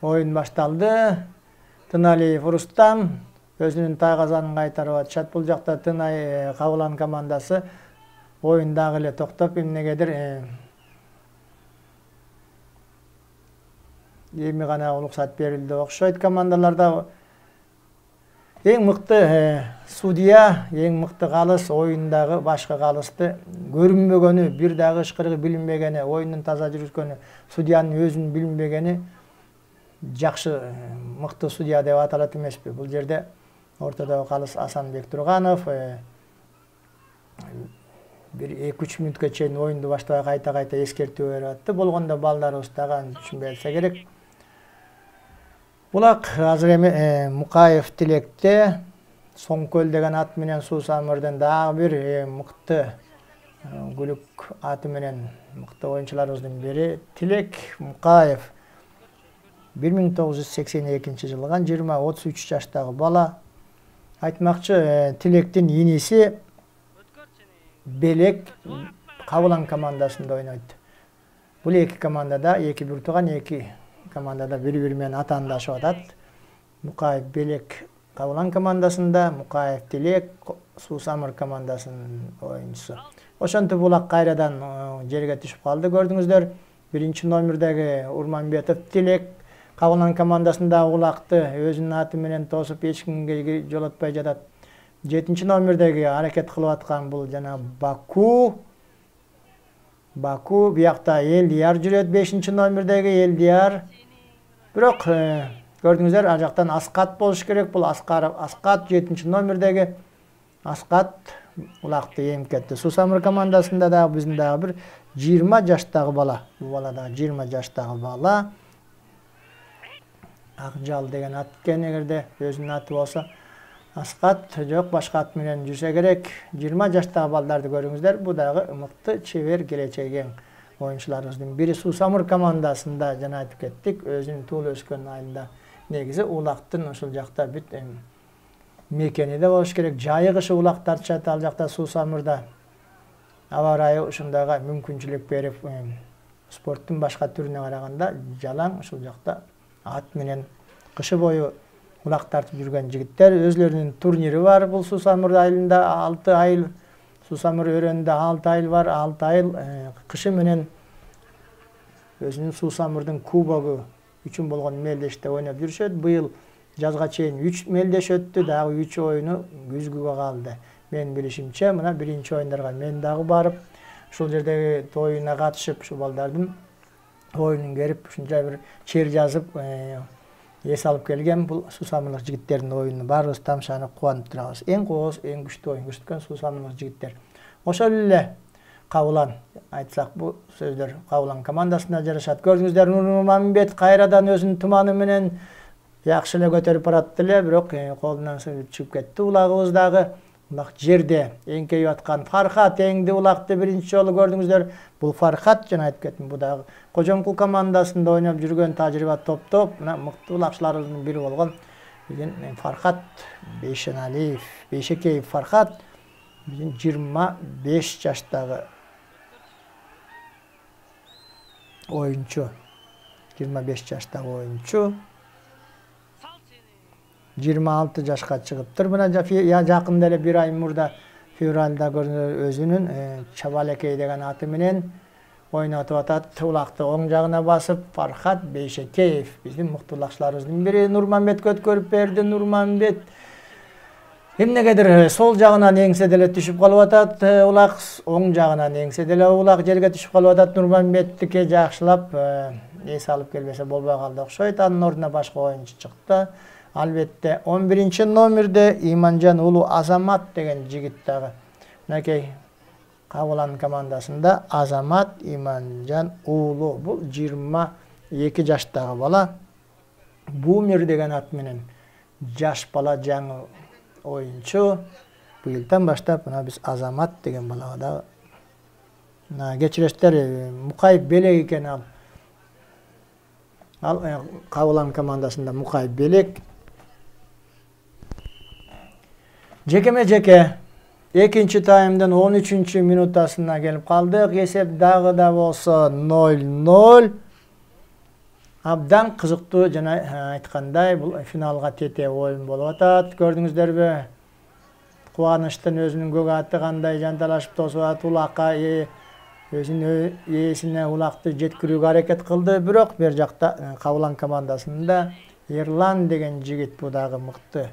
оюн башталды. Тыналиев Рустам өзүнүн тайгазанын кайтарып атышат. Бул жакта Кабылан командасы оюн дагы эле токтоп, эмнегедир эми гана уруксат берилди окшойт. Командаларда эң мыкты судья, эң мыкты калыс, оюндагы башкы калысты көрүнбөгөнү, бир дагы ышкырыгы билинбегени, оюндун таза жүрүшкөнү, судьянын өзүнүн билинбегени жакшы мыкты судья деп аталат эмеспи. Бул жерде ортодогу калыс Асанбек Турганов бир 2-3 мүнөткө чейин оюнду баштабай кайта-кайта эскертүү берип атты. Болгондо балдарыбыз дагы аны түшүнбөй атса керек. Булак азыр эми Мукаев Тилекте Соңкөл деген ат менен Суусамырдын дагы бир мыкты гүлүк аты менен мыкты оюнчуларыбыздын бири Тилек Мукаев. 1982 жылган 20-33 жаштагы бала. Айтмакчы, Тилектин иниси Белек Кабылан командасында ойнойт. Бул эки командада, эки бир тууган, эки командада бири-бири менен атаандашып атат. Мукаев Белек Кабылан командасында, Мукаев Тилек Суусамыр командасынын оюнчусу. Ошентип булак кайрадан жерге түшүп калды, көрдүңүздөр. 1 номердеги Урманбетов Тилек Кабылан командасында улакты өзүнүн аты менен тосуп, эч кимге жолотпой жатат. 7 номердеги аракет кылып аткан бул жана Баку. Баку биякта Элдияр жүрөт, 5 номердеги Элдияр. Бирок Gördüңүздөр, ар жактан Аскат болуш керек. Бул Аскат 7 номердеги Аскат улакты эми кетти. Сусамыр командасында дагы биздин дагы бир 20 жаштагы бала. Бул бала дагы 20 жаштагы бала. Акжал деген ат экен, эгерде өзүнүн аты болсо. Аскат жок, башка ат менен жүрсө керек. 20 жаштагы балдарды көрүңүздөр. Бу дагы мыкты, чебер, келечеги оюнчуларыбыздын бири. Сусамыр командасында жана айтып кеттик, өзүнүн туулуп өскөн айында негизи улактын ушул жакта бүт мекени да болуш керек. Жайы кышы улак тартышат ал жакта Сусамырда. Аба ырайы ушундайга мүмкүнчүлүк берип, спорттун башка түрүнө караганда жалаң ушул жакта ат менен кышы бою улак тартып жүргөн жигиттер. Өзлөрүнүн турнири бар. Бул Сусамыр айылында 6 айыл, Сусамыр өрөөнүндө 6 айыл бар. 6 айыл кышы менен өзүнүн Сусамырдын кубогу үчүн болгон мелдеште ойноп жүрүшөт. Быйыл жазга чейин 3 мелдеш өттү, дагы 3 оюну күзгүгө калды. Мен билишимче, мына биринчи оюндарга мен дагы барып, ушул жердеги тоюна катышып, ушул балдардын оюнун көрүп, ушунча бир чер жазып, эс алып келген. Бул Сусамырлык жигиттердин оюну баарыбыз тамшанып кубанып турабыз. Эң кооз, эң күчтүү оюн көрсөткөн Сусамырлык жигиттер. Ошол эле Кабылан, айтсак бу сөздөр Кабылан командасына жарашат. Көрдүңүздөр, Нурманбет кайрадан өзүнүн туманы менен жакшы эле көтөрүп баратты эле, бирок колунан чыгып кетти. Улагыбыз дагы улак жерде эңкейип аткан Фархат эңди улакты биринчи жолу көрдүңүздөр. Бул Фархат, жана айтып кеттим, бу дагы Кожомкул командасында ойноп жүргөн тажрыйба топтоп, мына мыкты улакчыларыбыздын бири болгон Фархат Бейшеналиев, Бейшекеев Фархат 25 жаштагы оюнчу. 25 жаштагы оюнчу. 26 жашка чыгыптыр. Мына жакында эле бир ай мурда февралда өзүнүн Чабалекей деген аты менен ойнотуп атат. Улакты оң жагына басып, Фархат Бейшекеев биздин мыкты улакчыларыбыздын бири. Нурманбет көткөрүп берди. Нурманбет эмнегедир сол жагынан эңсе деле түшүп калып атат. Улак оң жагынан эңсе деле улак жерге түшүп калып атат. Нурманбеттики жакшылап эс алып келбесе болбой калды окшойт. Анын ордуна башка оюнчу чыкты. Албетте 11 номерде Иманжан уулу Азамат деген жигит дагы. Мынакей Кабылан командасында Азамат Иманжан уулу. Бул 22 жаштагы бала. Бумер деген ат менен жаш бала, жаңы оюнчу. Быйылдан баштап мына биз Азамат деген балага дагы кечиресиздер, Мукаев Белек экен ал. Ал Кабылан командасында Мукаев Белек. Жекеме-жеке экинчи таймдын 13 минутасына келип калдык. Эсеп дагы да болсо 0-0. Абдан кызыктуу, жана айткандай, бул финалга тете оюн болуп атат. Көрдүңүздөрбү? Кубанычтын өзүнүн көк аты кандай жанталашып тосуп атат. Улакка өзүнүн ээсине улакты жеткирүүгө аракет кылды. Бирок бер жакта Кабылан командасында Эрлан деген жигит, бу дагы мыкты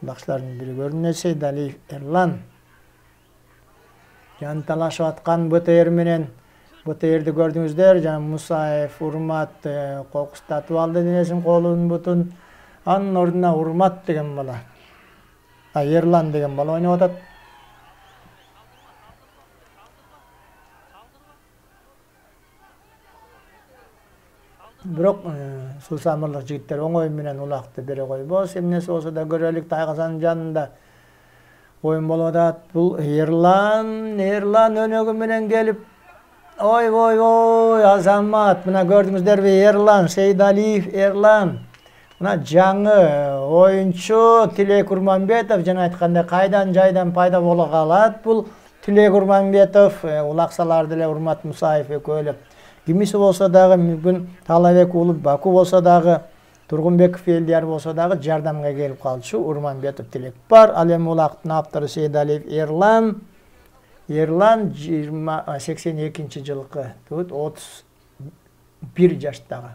улакчылардын бири көрүнөт. Сейдалиев Эрлан жанталашып аткан БТР менен. БТРди көрдүңүздөр, жана Мусаев Урмат кокустатып алды денесин, колун, бутун. Анын ордуна Урмат деген бала, Эрлан деген бала ойноп атат. Бирок Сусамырлык жигиттер оңой менен улакты бере койбос. Эмнеси болсо да көрөлүк. Тайгазанын жанында оюн болуп атат. Бул Эрлан өнөгү менен келип, ой, Азамат. Мына көрдүңүздөрбү, Эрлан, Сейдалиев Эрлан. Мына жаңы оюнчу Тилек Урманбетов, жана айткандай кайдан жайдан пайда боло калат. Бул Тилек Урманбетов, улаксаларды эле Урмат Мусаев экөөлөп. Кимиси болсо дагы, мүмкүн Талабек уулу Баку болсо дагы, Тургунбеков Элдияр болсо дагы жардамга келип калчу. Урманбетов Тилек бар. Ал эми улактын автору Сейдалиев Эрлан. Эрлан 82 жылкы, 31 жаштагы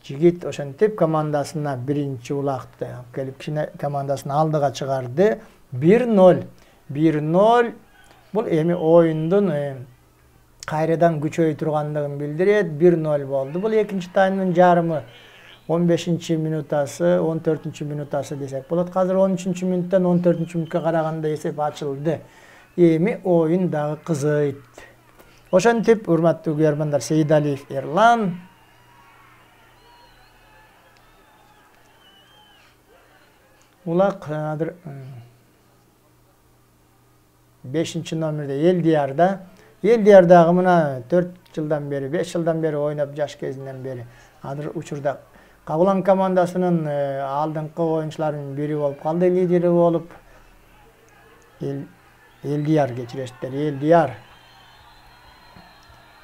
жигит. Ошентип командасына биринчи улакты алып келип, кичине командасын алдыга чыгарды. 1-0. Бул эми оюндун кайрадан күчөй тургандыгын билдирет. 1-0 болду. Бул экинчи таймдын жарымы 15 минутасы, 14 минутасы десек болот. Азыр 13 минуттан 14 минутка караганда эсеп ачылды. Эми оюн дагы кызыйт. Ошентип, урматтуу көрөрмандар, Сейдалиев Эрлан улак азыр 5 номерде Элдиярда. Элдиярдагы мына 4 жылдан бери, 5 жылдан бери ойноп, жаш кезинен бери азыр учурда Кабылан командасынын алдыңкы оюнчуларынын бири болуп калды, лидери болуп. Элдияр кечиресиздер. Элдияр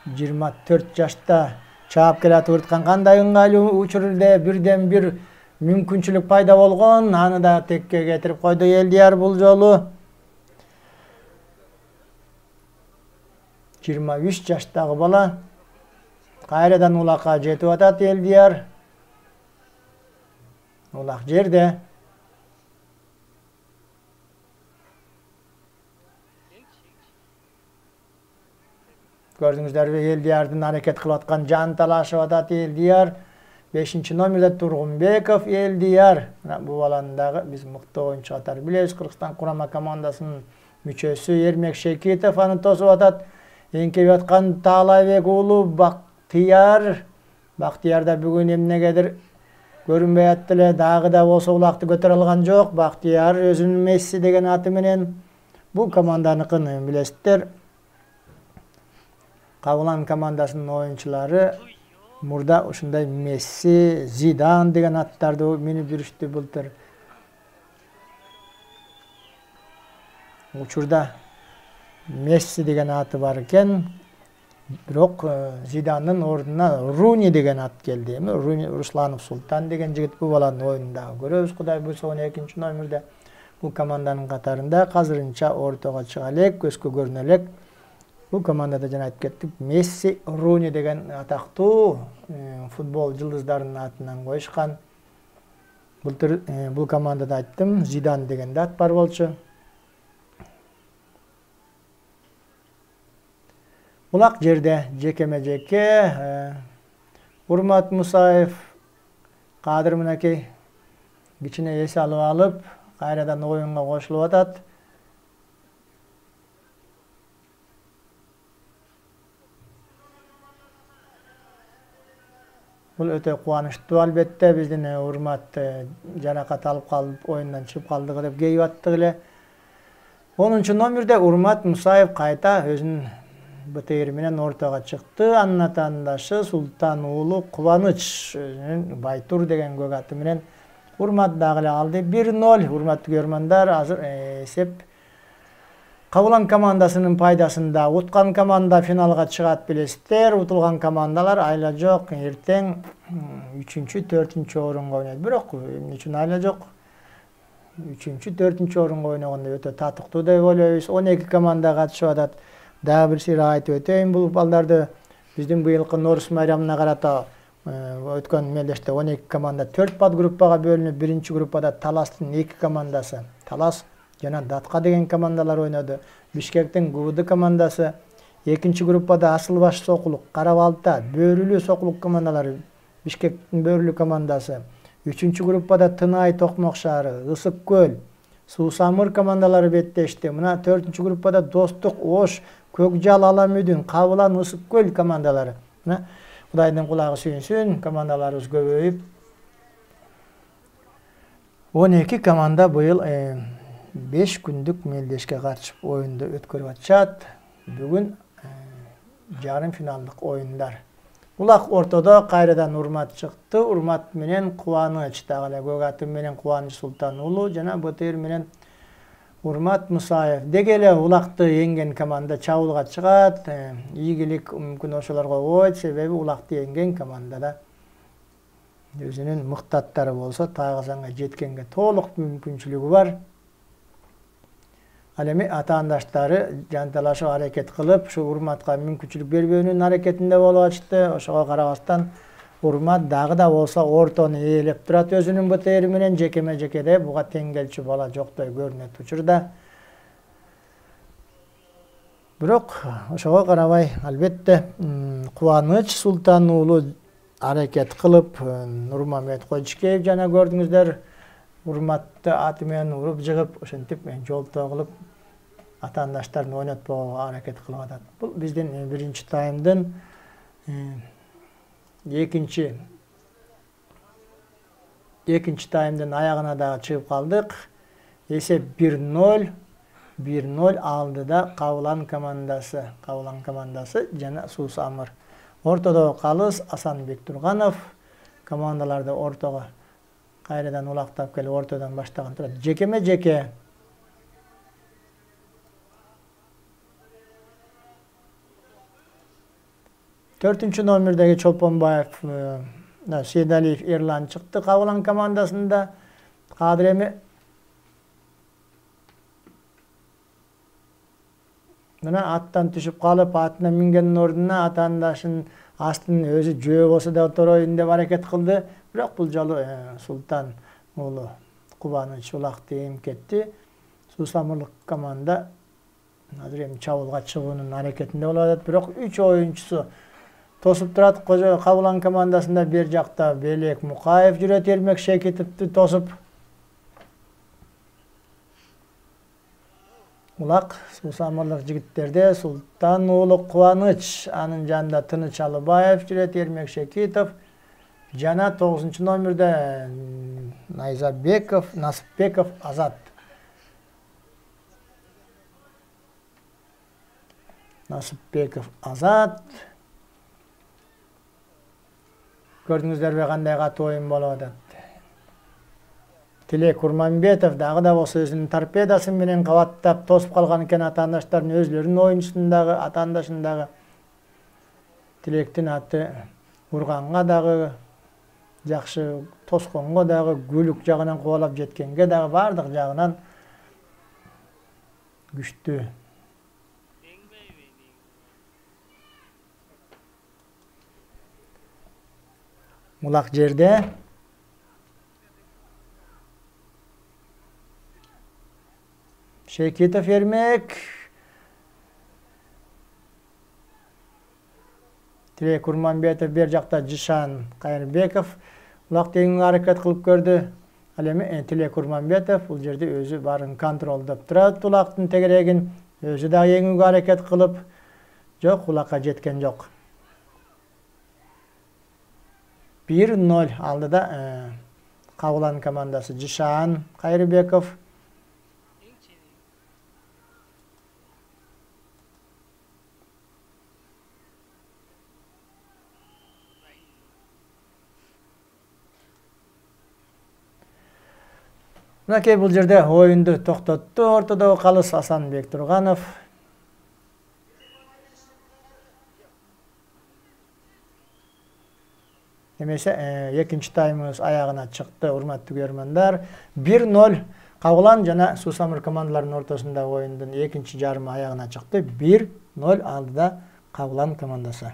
24 жашта чаап келатып урткан, кандай ыңгайлуу учурда бирден бир мүмкүнчүлүк пайда болгон, аны да текке кетирип койду Элдияр бул жолу. 23 жаштагы бала кайрадан улакка жетип атат Элдияр. Улак жерде. Көрдүңүздөрбү, Элдиярдын аракет кылып аткан, жан талашып атат Элдияр. 5 номерде Тургунбеков Элдияр. Бул баланы дагы биз мыкты оюнчу катары билебиз. Кыргызстан курама командасынын мүчөсү Эрмек Шекитов аны тосуп атат. Эңкейип аткан Таалайбек уулу Бактияр. Бактияр да бүгүн эмнегедир көрүнбөй атты эле, дагы да болсо улакты көтөрө алган жок. Бактияр өзүнүн Месси деген аты менен бул команданыкын билесиздер. Кабылан командасынын оюнчулары мурда ушундай Месси, Зидан деген аттарды минип жүрүштү былтыр. Учурда Месси деген аты бар экен, бирок Зидандын ордуна Руни деген ат келди. Руни Русланов Султан деген жигит бул баланын оюнундагы көрөбүз. Кудай буйрса 12 номерде бул команданын катарында азырынча ортого чыга элек, көзгө көрүнө элек. Бул командада жана айтып кеттик, Месси, Руни деген атактуу футбол жылдыздарынын атынан коюшкан. Былтыр бул командада айттым, Зидан деген да ат бар болчу. Улак жерде жекеме-жеке Урмат Мусаев Кадыр мынакей кичине эс алып алып, кайрадан оюнга кошулуп атат. Бул өтө кубанычтуу албетте, биздин Урмат жаракат алып калып, оюндан чыгып калдыгы деп кейип аттык эле. 10 номерде Урмат Мусаев кайта өзүнүн БТР менен ортого чыкты. Анын атаандашы Султан уулу Кубаныч Байтур деген көк аты менен Урмат дагы эле алды. 1-0. Урматтуу көрөрмандар, азыр эсеп Кабылан командасынын пайдасында. Уткан команда финалга чыгат билесиздер. Утулган командалар айла жок. Эртең 3-4 орунга ойнойт. Бирок эмне үчүн айла жок? 3-4 орунга ойногондо өтө татыктуу деп ойлойбуз. 12 команда катышып атат. Дагы бир сыйра айтып өтөйүн, бул балдарды биздин быйылкы Норус майрамына карата өткөн мелдеште 12 команда 4 подгруппага бөлүнүп, биринчи группада Таластын 2 командасы, Талас жана Датка деген командалар ойноду. Бишкектин ГУВД командасы, экинчи группада Асылбаш Сокулук, Кара-Балта, Бөрүлүү Сокулук командалары, Бишкектин Бөрүлүү командасы. Үчүнчү группада Тынай Токмок шаары, Ысык Көл, Суусамыр командалары беттешти. Мына 4-чү группада Достук, Ош, Көкжал, Аламүдүн, Кабылан, Ысык Көл командалары. Кудайдын кулагы сүйүнсүн, командаларыбыз көбөйүп. 12 команда быйыл 5 күндүк мелдешке катышып оюнду өткөрүп атышат. Бүгүн жарым финалдык оюндар. Улак ортодо кайрадан Урмат чыкты. Урмат менен Кубаныч, дагы эле көк аты менен Кубаныч Султан уулу жана БТР менен Урмат Мусаев. Деги эле улакты эңген команда чабуулга чыгат. Ийгилик мүмкүн ошолорго болот, себеби улакты эңген командада өзүнүн мыктаттары болсо тайгызаңга жеткенге толук мүмкүнчүлүгү бар. Ал эми атаандаштары жанталашып аракет кылып, ушу Урматка мүмкүнчүлүк бербөөнүн аракетинде болуп атышты. Ошого карабастан Урмат дагы да болсо ортону ээлеп турат өзүнүн БТР менен, жекеме-жекеде буга тең келчү бала жоктой көрүнөт учурда. Бирок ошого карабай, албетте Кубаныч Султан уулу аракет кылып, Нурмамбет Койчукеев жана көрдүңүздөр урматты аты менен уруп жыгып, ошентип жолтоо кылып атаандаштарын ойнотпогого аракет кылып атат. Бул биздин биринчи таймдын экинчи таймдын аягына дагы чыгып калдык. Эсеп 1-0 алдыда Кабылан командасы жана Суусамыр. Ортодо калыс Асанбек Турганов. Командаларды ортого кайрадан улактап келип ортодон баштаган турат. Жекеме-жеке. Төртүнчү номердеги Чолпонбаев, Сейдалиев Эрлан чыкты Кабылан командасында. Кадыр эми мына аттан түшүп калып, атына мингендин ордуна атаандашын астын өзү жөө болсо да отороюн деп аракет кылды. Бирок бул жолу Султан уулу Кубаныч улакты эмкетти. Суусамырлык команда азыр эми чабуулга чыгуунун аракетинде болуп атат. Бирок 3 оюнчусу тосуп турат. Кабылан командасында бер жакта Белек Мукаев жүрөт, Эрмек Шекитовду тосуп. Улак Суусамырлык жигиттерде Султан уулу Кубаныч, анын жанында Тыныч Алыбаев жүрөт, Эрмек Шекитов жана 9 номерде Насыпбеков Азат. Көрдүңүздөрбү кандай катуу оюн болуп атат. Тилек Урманбетов дагы да болсо өзүнүн торпедасы менен кабаттап тосуп калган экен атаандаштарын, өзлөрүнүн оюнчусун дагы, атаандашын дагы. Тилектин аты урганга дагы жакшы, тосконго дагы, күлүк жагынан кубалап жеткенге дагы бардык жагынан күчтүү. Улак жерде Шекитов Эрмек, Тилек Урманбетов бер жакта Жишан Кайырбеков улак тегиңге аракет кылып көрдү. Ал эми Тилек Урманбетов бул жерде өзү барын контролдоп турат, улактын тегерегин өзү дагы еңүүгө аракет кылып, жок, улакка жеткен жок. 1-0 алдыда Кабылан командасы Жишан Кайырбеков. Мынакей бул жерде оюнду токтотту. Ортодогу калыс Асанбек Турганов. Эмесе экинчи таймыбыз аягына чыкты, урматтуу көрөрмандар. 1-0 Кабылан жана Суусамыр командаларынын ортосундагы оюндун экинчи жарымы аягына чыкты. 1-0 алдыда Кабылан командасы.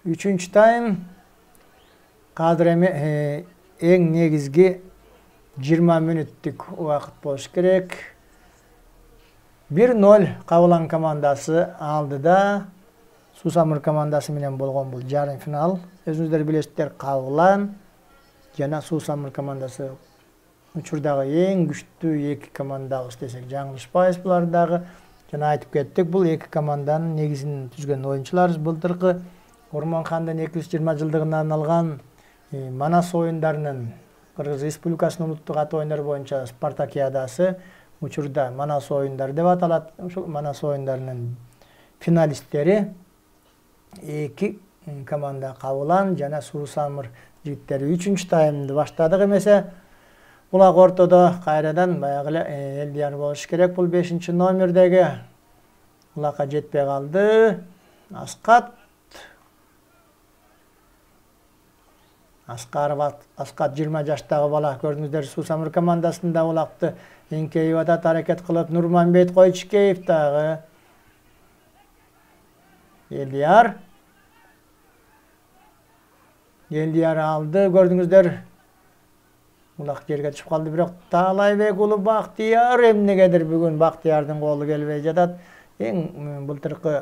Үчүнчү тайм Кадыр эми эң негизги 20 мүнөттүк убакыт болуш керек. 1-0 Кабылан командасы алдыда Суусамыр командасы менен болгон бул жарым финал. Өзүңүздөр билесиздер, Кабылан жана Суусамыр командасы учурдагы эң күчтүү эки командабыз десек жаңылышпайбыз. Булар дагы жана айтып кеттик, бул эки команданын негизин түзгөн оюнчуларыбыз. Былтыркы Ормонхандын 220 жылдыгына арналган Манас оюндарынын Кыргыз Республикасынын улуттук ат оюндар боюнча спартакиадасы учурда Манас оюндар деп аталат. Ушул Манас оюндарынын финалисттери эки команда Кабылан жана Суусамыр жигиттери. Үчүнчү таймды баштадык эмесе. Булак ортодо кайрадан баягы эле Элдияр болуш керек. Бул 5-чи номердеги улакка жетпей калды. Аскат 20 жаштагы бала. Көрдүңүздөр, Суусамыр командасында улакты эңкейип атат, аракет кылып. Нурманбет Койчукеев дагы Eldiyar. Eldiyar aldı, gördüңүздөр. Улак жерге түшүп калды, бирок Таалайбек уулу Бактыяр эмнегедир бүгүн Бактыярдын колу келбей жатат. Эң былтыркы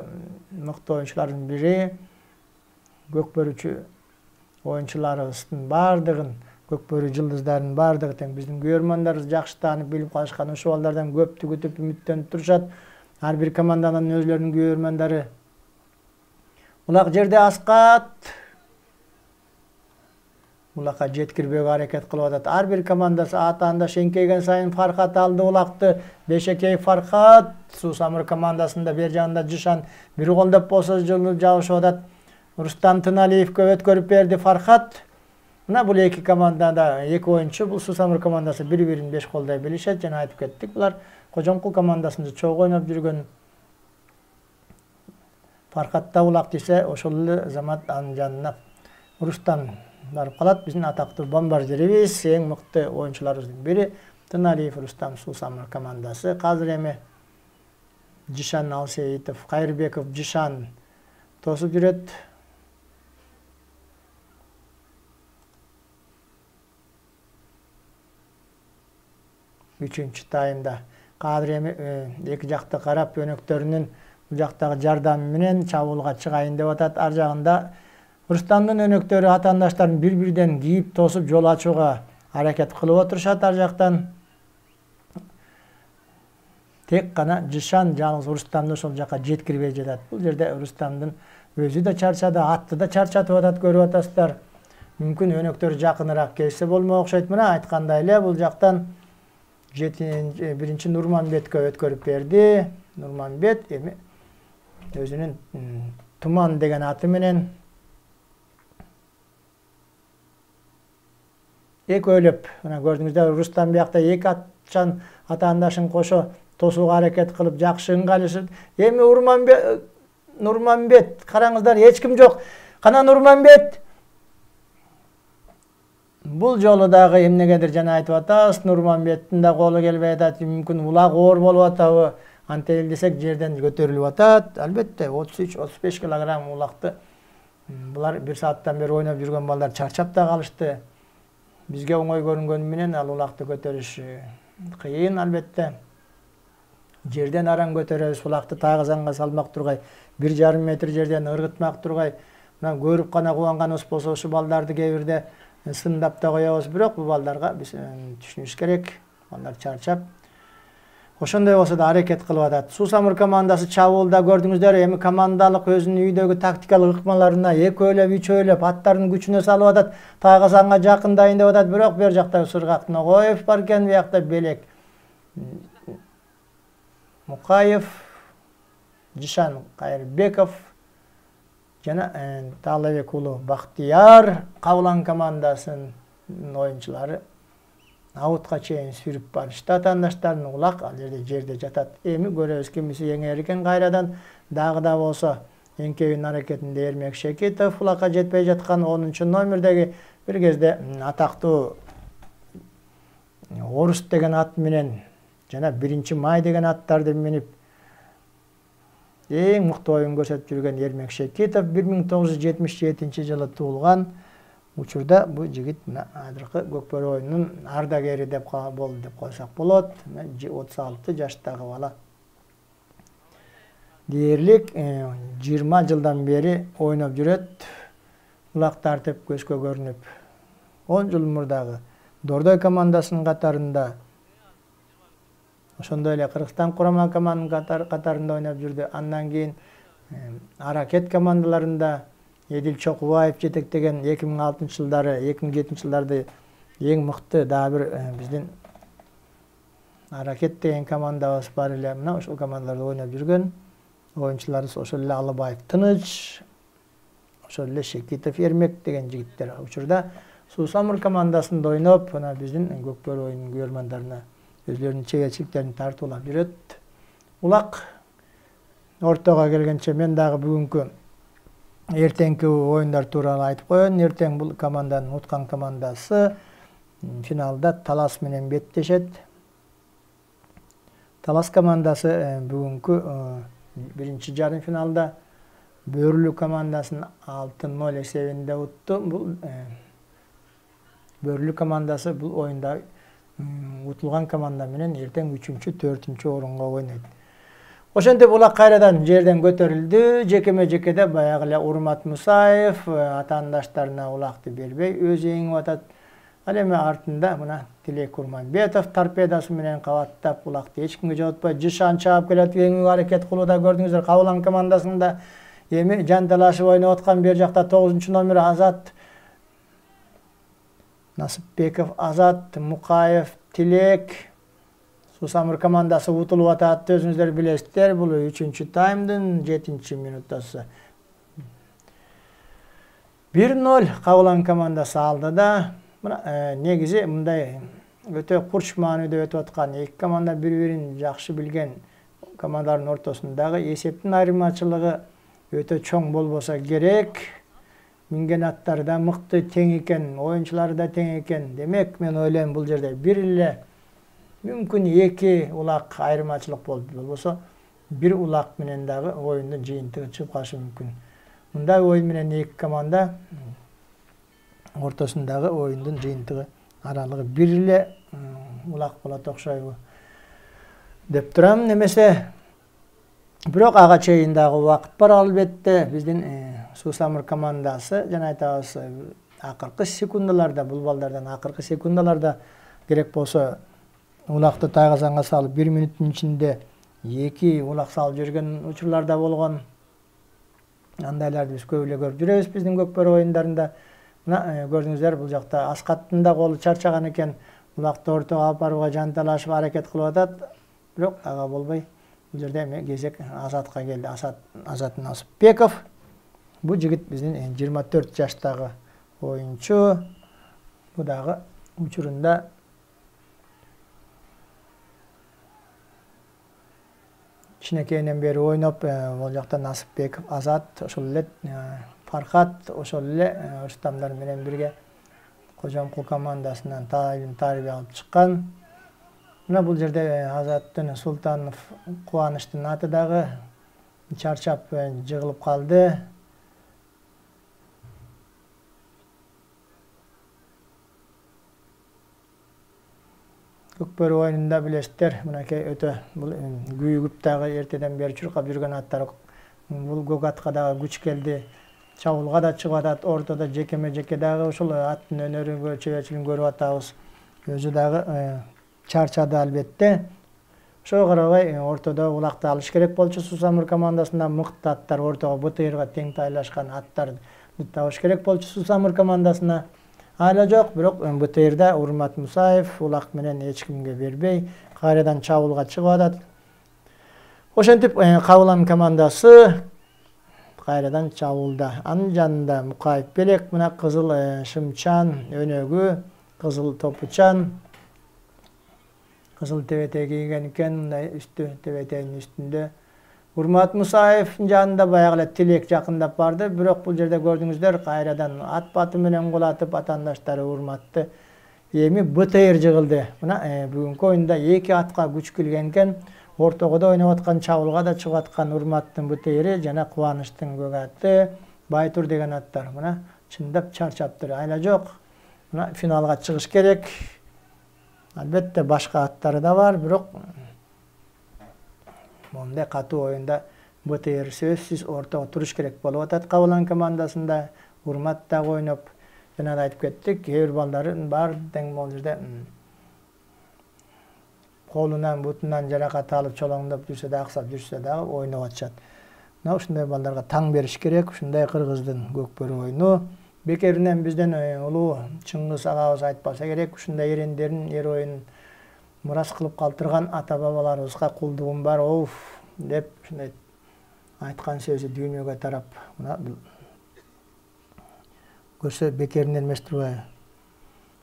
мыкты оюнчулардын бири. Көкбөрүчү оюнчуларыбыздын бардыгын, көкбөрү жылдыздардын бардыгы тең биздин көрөрмандарыбыз жакшы таанып билип калышкан. Ошол балдардан көптү күтүп үмүттөнүп турушат. Ар бир команданын өзлөрүнүн көрөрмандары. Улак жерде Аскат улакка жеткирбөөгө аракет кылып атат. Ар бир командасы атаанда шеңкейген сайын Фархат алды улакты. Бешекей Фархат, Сусамыр командасында бер жагында Жишан бир колдоп болсо жылып жабышып атат. Рустам Тыналиевке өткөрүп берди Фархат. Мына бул эки командада эки оюнчу, бул Сусамыр командасы бири-бирин 5 колдой билишет. Жана айтып кеттик, булар Кожомкул командасында чогуу ойноп жүргөн. Фархатта улак десе, ошол эле замат анын жанына Рустам барып калат. Биздин атактуу бомбардирибиз, эң мыкты оюнчуларыбыздын бири Тыналиев Рустам, Сусамыр командасы. Азыр эми Жишан Алсейитов, Кайырбеков, Жишан тосуп жүрөт. Үчүнчү таймда Кадыр эми эки жакты карап өнөктөрүнүн бул жактагы жардамы менен чабуулга чыгайын деп атат. Ар жагында Рустамдын өнөктөрү атаандаштарын бир-бирден кийип тосуп жол ачууга аракет кылып отурушат. Ар жактан тек гана Жишан жалгыз Рустамды ошол жака жеткирбей жатат. Бул жерде Рустамдын өзү да чарчады, атты да чарчатып атат, көрүп атасыздар. Мүмкүн өнөктөр жакыныраак келсе болмок окшойт. Мына айткандай эле бул жактан биринчи Нурманбетке өткөрүп берди. Нурманбет эми өзүнүн Туман деген аты менен экөөлөп, мына көрдүңүздөр, Рустам биякта эки атчан атаандашын кошо тосууга аракет кылып жакшы ыңгайлашып. Эми Нурманбет, караңыздар, эч ким жок. Кана Нурманбет. Бул жолу дагы эмнегедир жана айтып атабыз, Нурманбеттин да колу келбей атат. Мүмкүн улак оор болуп атабы? Антель десек жерден көтөрүлүп атат. Албетте 33-35 килограмм улакты булар бир сааттан бери ойноп жүргөн балдар чарчап да калышты. Бизге оңой көрүнгөнү менен ал улакты көтөрүш кыйын албетте. Жерден аран көтөрөбүз, улакты тагызанга салмак тургай, 1,5 метр жерден ыргытмак тургай. Мына көрүп гана кубанганыбыз болсо ушу балдарды кээ бирде сындап да коебуз, бирок бул балдарга биз түшүнүш керек. Балдар чарчап. Ошондой болсо да аракет кылып атат. Сусамыр командасы чабуулда көрдүңүздөр, эми командалык өзүнүн үйдөгү тактикалык ыкмаларына экөөлөп, үчөөлөп аттарынын күчүнө салып атат. Тагызанга жакындайын деп атат, бирок бер жакта Сыргак Ногоев бар экен, биякта Белек Мукаев, Жишан Кайырбеков жана Таалайбек уулу Бактыяр Кабылан командасынын оюнчулары аутка чейин сүрүп барышты. Атаандаштардын улак ал жерде жатат. Эми көрөбүз кимиси эңер экен. Кайрадан дагы да болсо эңкейүүнүн аракетинде Эрмек Шекитов улакка жетпей жаткан 10 номердеги бир кезде атактуу Орус деген ат менен жана 1 Май деген аттарды минип эң мыкты оюн көрсөтүп жүргөн Эрмек Шекитов 1977 жылы туулган. Учурда бул жигит азыркы көкбөрү оюнунун ардагери деп болду деп койсок болот. 36 жаштагы бала. Дээрлик 20 жылдан бери ойноп жүрөт. Улак тартып көзгө көрүнүп. 10 жыл мурдагы Дордой командасынын катарында, ошондой эле Кыргызстан курама командасынын катарында ойноп жүрдү. Андан кийин Аракет командаларында Едил Чокубаев жетектеген 2006 жылдары, 2007 жылдарды эң мыкты дагы бир биздин Аракет деген командабыз бар эле. Мына ошол командаларда ойноп жүргөн оюнчуларыбыз ошол эле Алыбаев Тыныч, ошол эле Шекитов Эрмек деген жигиттер учурда Сусамыр командасында ойноп, мына биздин көкбөрү оюнунун көрөрмандарына өзлөрүнүн чеберчиликтерин тартуулап жүрөт. Улак ортого келгенче мен дагы бүгүнкү эртеңки оюндар тууралуу айтып коеюн. Эртең бул команданын уткан командасы финалда Талас менен беттешет. Талас командасы бүгүнкү биринчи жарым финалда Бөрлүү командасын 6-0 эсебинде утту. Бул Бөрлүү командасы бул оюнда утулган команда менен эртең 3-4 орунга ойнойт. Ошентип улак кайрадан жерден көтөрүлдү. Жекеме-жекеде баягы эле Урмат Мусаев атаандаштарына улакты бербей өзү эңип атат. Ал эми артында мына Тилек Урманбетов торпедасы менен кабаттап улакты эч кимге жоготпой жышан чаап келет, эңип аракет кылууда көрдүңүздөр. Кабылан командасында эми жанталашып ойноп аткан бер жакта 9-номер Азат Насыпбеков, Азат Мукаев, Тилек Сусамыр командасы утулуп атат. Өзүңүздөр билесиздер, бул 3-таймдын 7-минутасы. 1-0 Кабылан командасы алды да. Негизи мындай өтө курч маанидө өтүп аткан эки команда бири-бирин жакшы билген командалардын ортосундагы эсептин айырмачылыгы өтө чоң болбосо керек. Минген аттары да мыкты, тең экен, оюнчулары да тең экен. Демек, мен ойлойм бул жерде бир эле мүмкүн 2 улак айырмачылык болбосо, 1 улак менен дагы оюндун жыйынтыгы чыгып калышы мүмкүн. Мындай оюн менен эки команда ортосундагы оюндун жыйынтыгы аралыгы 1 эле улак болот окшойбу деп турам. Немесе бирок ага чейин дагы убакыт бар албетте. Биздин Сусамыр командасы жана айтабыз акыркы секундаларда, бул балдардан акыркы секундаларда керек болсо улакты тайгазанга салып 1 минуттун ичинде 2 улак салып жүргөн учурлар да болгон. Андайларды биз көп эле көрүп жүрөбүз биздин көкбөрү оюндарында. Мына көрдүңүздөр, бул жакта Аскаттын да колу чарчаган экен. Улакты ортого алып барууга жанталашып аракет кылып атат. Бирок ага болбой. Бул жерде эми кезек Азатка келди. Азат Насыпбеков. Бул жигит биздин 24 жаштагы оюнчу. Бул дагы учурунда кичинекейинен бери ойноп, бул жакта Насыпбеков, Азат, ошол эле Фархат, ошол эле Рустамдар менен бирге Кожомкул командасынан тарбия алып чыккан. Мына бул жерде Азаттын Султанов, Кубаныштын аты дагы чарчап жыгылып калды. Көкбөрү оюнунда билесиздер, мынакей өтө бул күйүгүп дагы эртеден бери чуркап жүргөн аттар. Бул көк атка дагы күч келди. Чабуулга да чыгып атат. Ортодо жекеме-жеке дагы ушул аттын өнөрүнгө чеберчилигин көрүп атабыз. Өзү дагы чарчады албетте. Ошого карабай ортодо улакты алыш керек болчу. Сусамыр командасында мыкты аттар, ортого БТРга тең тайлашкан аттарды табыш керек болчу Сусамыр командасына. Ала жок, бирок БТРда Урмат Мусаев улак менен эч кимге бербей кайрадан чабуулга чыгып атат. Ошентип Кабылан командасы кайрадан чабуулда. Анын жанында Мукаев белек, мына кызыл шымчан өнөгү, кызыл топучан, кызыл тебетек кийген экен, мындай үстү тебетегинин үстүндө. Урмат Мусаевдин жанында баягы эле Тилек жакындап барды, бирок бул жерде көрдүңүздөр, кайрадан ат баты менен кулатып атаандаштары Урматты эми БТР жыгылды. Мына бүгүнкү оюнда 2 атка күч келген экен. Ортого да ойноп аткан, чабуулга да чыгып аткан Урматтын БТРи жана Кубаныштын көк аты, Байтур деген аттар. Мына чындап чарчаптыр. Айла жок. Мына финалга чыгыш керек. Албетте башка аттары да бар, бирок мондай катуу оюнда БТР сөзсүз ортого туруш керек болуп атат. Кабылан командасында Урмат да ойноп, жана да айтып кеттик, кээ бир балдарын бар тең бул жерде колунан, бутунан жаракат алып, чолоңдоп жүрсө да, аксап жүрсө да ойноп атышат. Мына ушундай балдарга таң бериш керек. Ушундай кыргыздын көкбөрү оюну. Бекеринен бизден улуу Чыңгыз агабыз айтпаса керек, ушундай эрендерин, эр оюнун мурас кылып калтырган ата бабаларыбызга кулдугум бар, деп ушундай айткан сөзү дүйнөгө тарап. Мына көрсө бекеринен эмес турбайбы.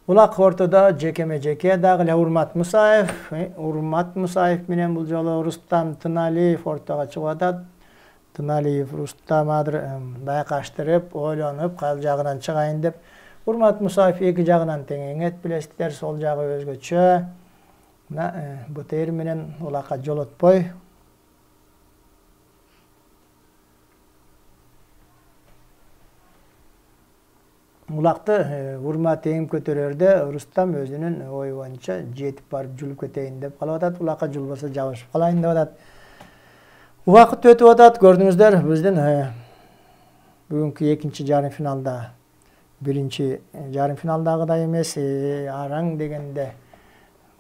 Улак ортодо жекеме-жеке дагы эле Урмат Мусаев менен бул жолу Рустам Тыналиев ортого чыгып атат. Тыналиев Рустам байкаштырып, ойлонуп, кайыл жагынан чыгайын деп. Урмат Мусаев эки жагынан тең эңет, билесиздер, сол жагы өзгөчө. Мына БТР менен улакка жолотпой. улакты урмат эң көтөрөрдө Рустам өзүнүн ою боюнча жетип барып жулуп кетейин деп калып атат. Улакка жулбаса жабышып калайын деп атат. Убакыт өтүп атат. Көрдүңүздөр, биздин бүгүнкү экинчи жарым финалда биринчи жарым финалдагыдай эмес, араң дегенде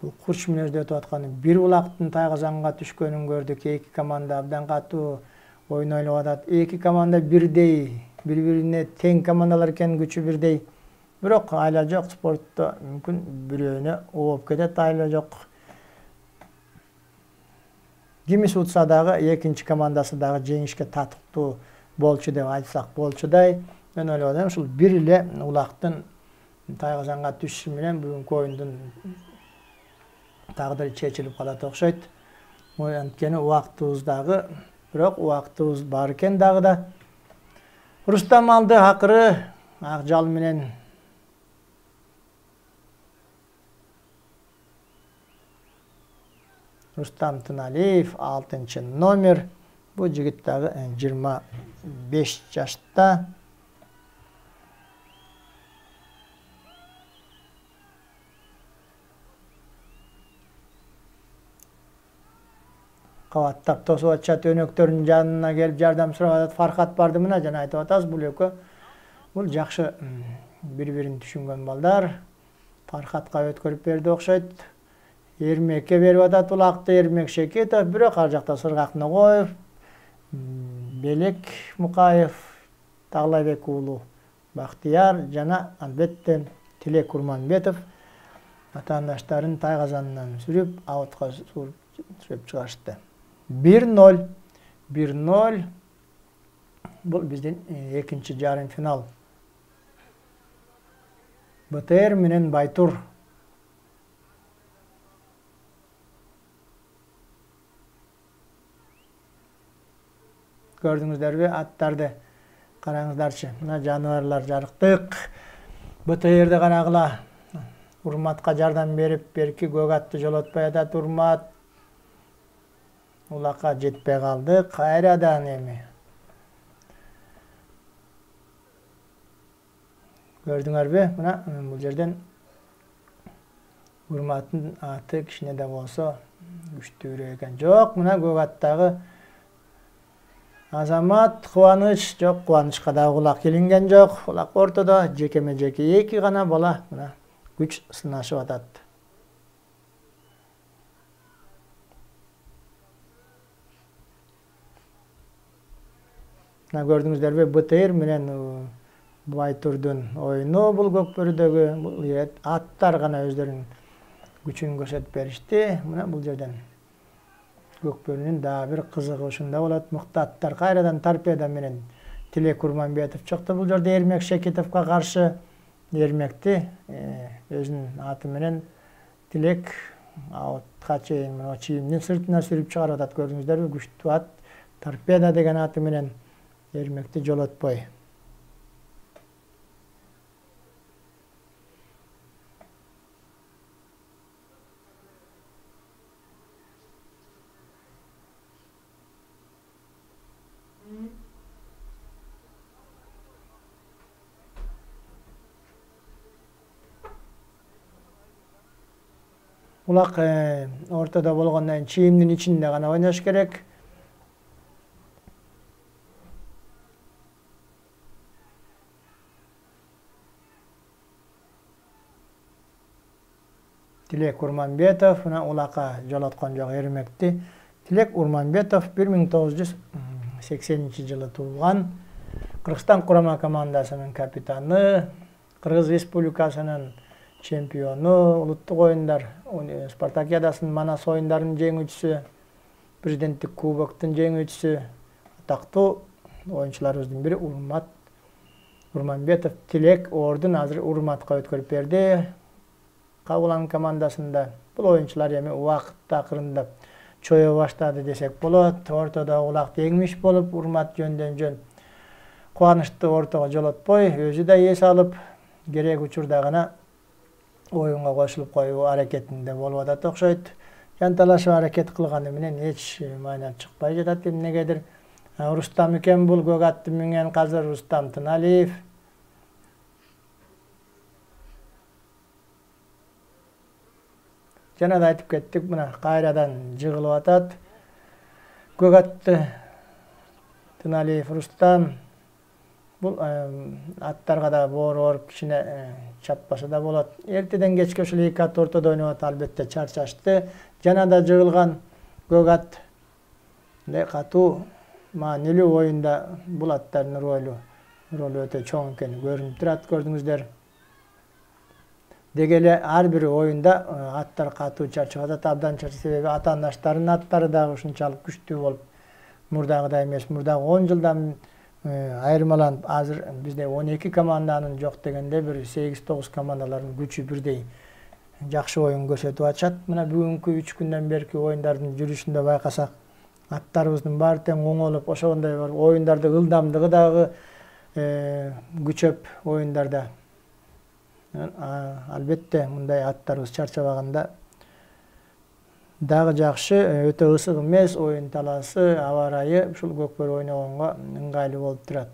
бул курч мүнөздө өтүп атканы бир улактын тайгазанга түшкөнүн көрдүк. Эки команда абдан катуу ойун ойлоп атат. Эки команда бирдей, бири-бирине тең командалар экен, күчү бирдей. Бирок айла жок, спортто мүмкүн бирөөнө ооп кетет, айла жок. Кимис утса дагы экинчи командасы дагы жеңишке татыктуу болчу деп айтсак болчудай. Мен ойлоп атам, ушул бир эле улактын тайгазанга түшүшү менен бүгүнкү оюндун тагдыры чечилип калат окшойт. Анткени убактыбыз дагы, бирок убактыбыз бар экен дагы да. Рустам алды акыры ак жал менен. Рустам Тыналиев 6 номер. Бул жигит дагы 25 жашта. Кабаттап тосуп атышат, өнөктөрүнүн жанына келип жардам сурап атат. Фархат барды мына жана айтып атабыз, бул экөө бул жакшы бири-бирин түшүнгөн балдар. Фархатка өткөрүп берди окшойт. Эрмекке берип атат улакты, Эрмек Шекетов, бирок ар жакта Сыргак Ногоев, Белек Мукаев, Таглайбек уулу Бактияр жана албетте Тилек Урманбетов атаандаштарын тайгазанынан сүрүп, аутка сүрүп чыгарышты. 1-0. 1-0. Бул биздин экинчи жарым финал. БТР менен Байтур. Көрдүңүздөрбү, аттарды караңыздарчы. Мына жаныбарлар жарыктык. БТРди карагыла. Урматка жардам берип, берки көк атты жолотпой атат Урмат. Улакка жетпей калды. Кайрадан эми. Көрдүңөрбү? Мына бул жерден Урматтын аты кичине да болсо күчтүүрөөк экен. Жок, мына көк аттагы Азамат Кубаныч, жок, Кубанычка да улак келинген жок. Улак ортодо, жекеме-жеке эки гана бала мына күч сынашып атат. Мына көрдүңүздөрбү, БТР менен Байтурдун оюну бул көкбөрүдөгү. Бул аттар гана өздөрүнүн күчүн көрсөтүп беришти. Мына бул жерден көкбөрүнүн дагы бир кызыгы ушунда болот. Мыкты аттар кайрадан торпеда менен Тилек Урманбетов чыкты. Бул жерде Эрмек Шекетовго каршы. Эрмекти өзүнүн аты менен Тилек аутка чейин чийимдин сыртына сүрүп чыгарып атат. Көрдүңүздөрбү, күчтүү ат. Торпеда деген аты менен Эрмекти жолотпой. Улак ортодо болгондон кийин чийимдин ичинде гана ойнош керек. Тилек Урманбетов мына улакка жолоткон жок Эрмекти. Тилек Урманбетов 1980-жылы туулган. Кыргызстан курама командасынын капитаны, Кыргыз Республикасынын чемпиону, улуттук оюндар Спартакиадасынын Манас оюндарынын жеңүүчүсү, президенттик кубоктун жеңүүчүсү, атактуу оюнчуларыбыздын бири Урманбетов Тилек ордун азыр Урматка өткөрүп берди. Кабылан командасында бул оюнчулар эми убакыт акырындап чоё баштады десек болот. Ортодо улак теңмиш болуп, Урмат жөндөн-жөн Кубанычты ортого жолотпой, өзү да эс алып, керек учурда гана оюнга кошулуп коюу аракетинде болуп атат окшойт. Жанталашып аракет кылганы менен эч майнап чыкпай жатат эмнегедир. Рустам экен бул көк атты минген, азыр Рустам Тыналиев. жана да айтып кеттик, мына кайрадан жыгылып атат. Көк атты Тыналиев Рустам. Бул аттарга да боор оруп кичине чаппаса да болот. Эртеден кечке ушул 2 ат ортодо ойноп атат, албетте чарчашты. Жана да жыгылган көк ат катуу маанилүү оюнда бул аттардын ролу өтө чоң экени көрүнүп турат, көрдүңүздөр. Деги эле ар бир оюнда аттар катуу чарчап атат, абдан чарчап, себеби атаандаштардын аттары дагы ушунчалык күчтүү болуп, мурдагыдай эмес. Мурдагы 10 жылдан айырмаланып, азыр бизде 12 команданын жок дегенде бир 8-9 командалардын күчү бирдей жакшы оюн көрсөтүп атышат. Мына бүгүнкү 3 күндөн берки оюндардын жүрүшүндө байкасак, аттарыбыздын баары тең оңолуп, ошондой бар. Оюндардын ылдамдыгы дагы күчөп оюндарда. Албетте мындай аттарыбыз чарчабаганда дагы жакшы, өтө ысык эмес, оюн талаасы, аба ырайы ушул көкбөрү ойногонго ыңгайлуу болуп турат.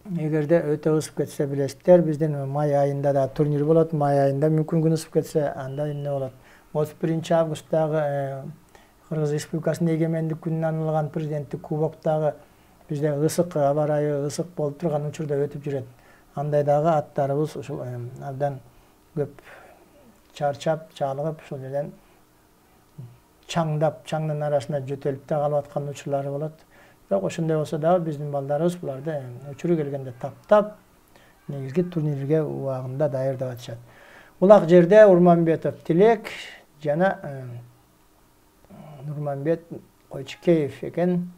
Эгерде өтө ысып кетсе, билесиздер, биздин май айында да турнир болот. Май айында мүмкүн күн ысып кетсе, анда эмне болот? 31 августтагы Кыргыз Республикасынын эгемендик күнүнө арналган президенттик кубоктагы бизде ысык, аба ырайы ысык болуп турган учурда өтүп жүрөт. Андайдагы аттарыбыз ушул абдан көп чарчап, чалыгып, ошол жерден чаңдап, чаңдын арасында жөтөлүп да калып аткан учурлары болот. Бирок ошондой болсо дагы биздин балдарыбыз буларды өчүрү келгенде таптап, негизги турнирге убагында даярдап атышат. Улак жерде Урманбетов Тилек жана Нурманбет Койчукеев экен.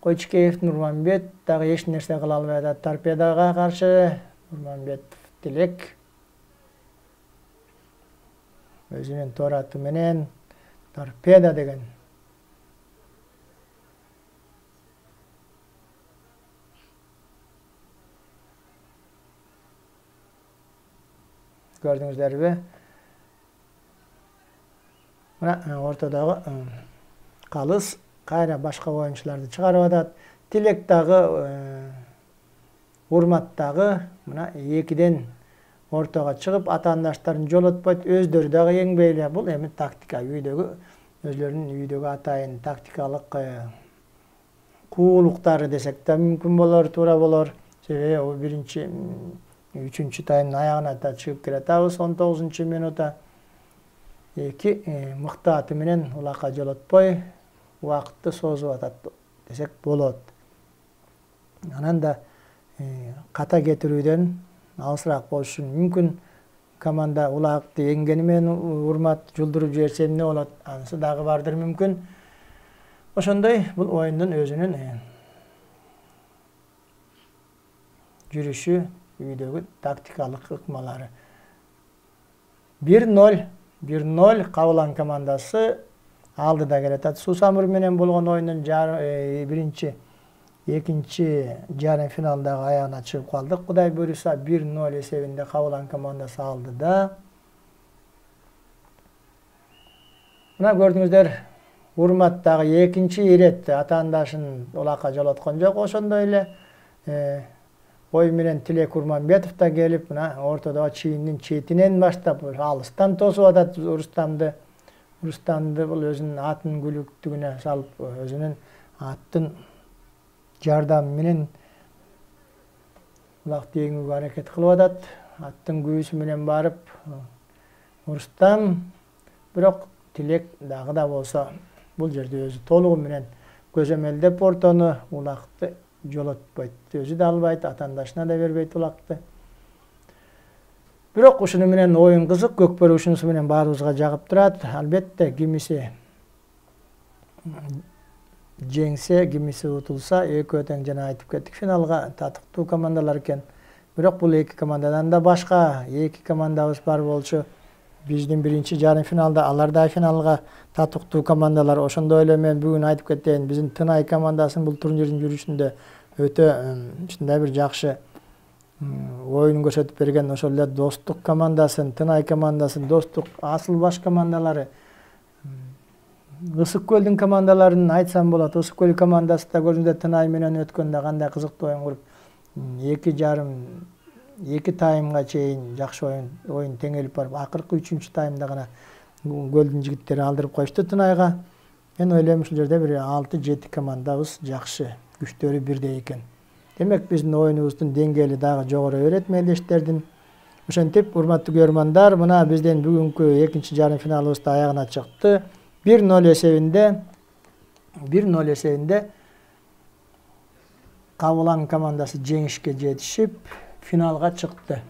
Койчукеев Нурманбет дагы эч нерсе кыла албай атат. Торпедага каршы Нурманбет Тилек өзүнүн тор аты менен Торпеда деген. Көрдүңүздөрбү? Мына ортодогу Калыс кайра башка оюнчуларды чыгарып атат. Тилек дагы, Урмат дагы мына 2ден ортого чыгып, атаандаштарын жолотпойт, өздөрү дагы еңбейле. Бул эми тактика, өзлөрүнүн үйдөгү атайын тактикалык куулуктары десек да мүмкүн болор, туура болор. Себеби биринчи, 3-чү таймдын аягына да чыгып келатабыз. 19 минутта 2 мыкты аты менен улакка жолотпой убакытты созуп атат десек болот. Анан да ката кетирүүдөн алысыраак болушу мүмкүн. Команда улакты эңгени менен Урмат жулдуруп жиберсе эмне болот? Анысы дагы бардыр мүмкүн. Ошондой бул оюндун өзүнүн жүрүшү, үйдөгү тактикалык ыкмалары. 1-0 Кабылан командасы алдыда келатат. Сусамыр менен болгон оюндун биринчи, экинчи жарым финалдагы аягына чыгып калдык. Кудай буйруса 1-0 эсебинде Кабылан командасы алдыда. Мына көрдүңүздөр, Урмат дагы экинчи ирет атаандашын улакка жолоткон жок. Ошондой эле ой менен Тилек Урманбетов да келип, мына ортодогу чийиндин четинен баштап алыстан тосуп атат Рустамды. Рустамды бул өзүнүн атын күлүктүгүнө салып, өзүнүн аттын жардамы менен улакты эңүүгө аракет кылып атат. Аттын күүсү менен барып Рустам, бирок Тилек дагы да болсо бул жерде өзү толугу менен көзөмөлдөп ортону, улакты жолотпойт. Өзү да албайт, атаандашына да бербейт улакты. Бирок ушуну менен оюн кызык, көкбөрү ушунусу менен баарыбызга жагып турат. Албетте кимиси жеңсе, кимиси утулса, экөө тең жана айтып кеттик, финалга татыктуу командалар экен. Бирок бул эки командадан да башка эки командабыз бар болчу. Биздин биринчи жарым финалда, алар да финалга татыктуу командалар. Ошондой эле мен бүгүн айтып кетейин, биздин Тынай командасынын бул турнирдин жүрүшүндө өтө ушундай бир жакшы оюн көрсөтүп берген. Ошол эле Достук командасын, Тынай командасын, Достук, Асыл Баш командалары, Ысык Көлдүн командаларын айтсам болот. Ысык Көл командасы да көрдүңүздөр Тынай менен өткөндө кандай кызыктуу оюн куруп 2,5 2 таймга чейин жакшы оюн теңелип барып, акыркы 3-чү таймда гана голдун жигиттери алдырып коюшту Тынайга. Мен ойлойм ушул жерде бир 6-7 командабыз жакшы, күчтөрү бирдей экен. Демек биздин оюнубуздун деңгээли дагы жогору берет мелдештердин. Ошентип, урматтуу көрөрмандар, мына биздин бүгүнкү экинчи жарым финалыбыз да аягына чыкты. 1-0 эсебинде Кабылан командасы жеңишке жетишип, финалга чыкты.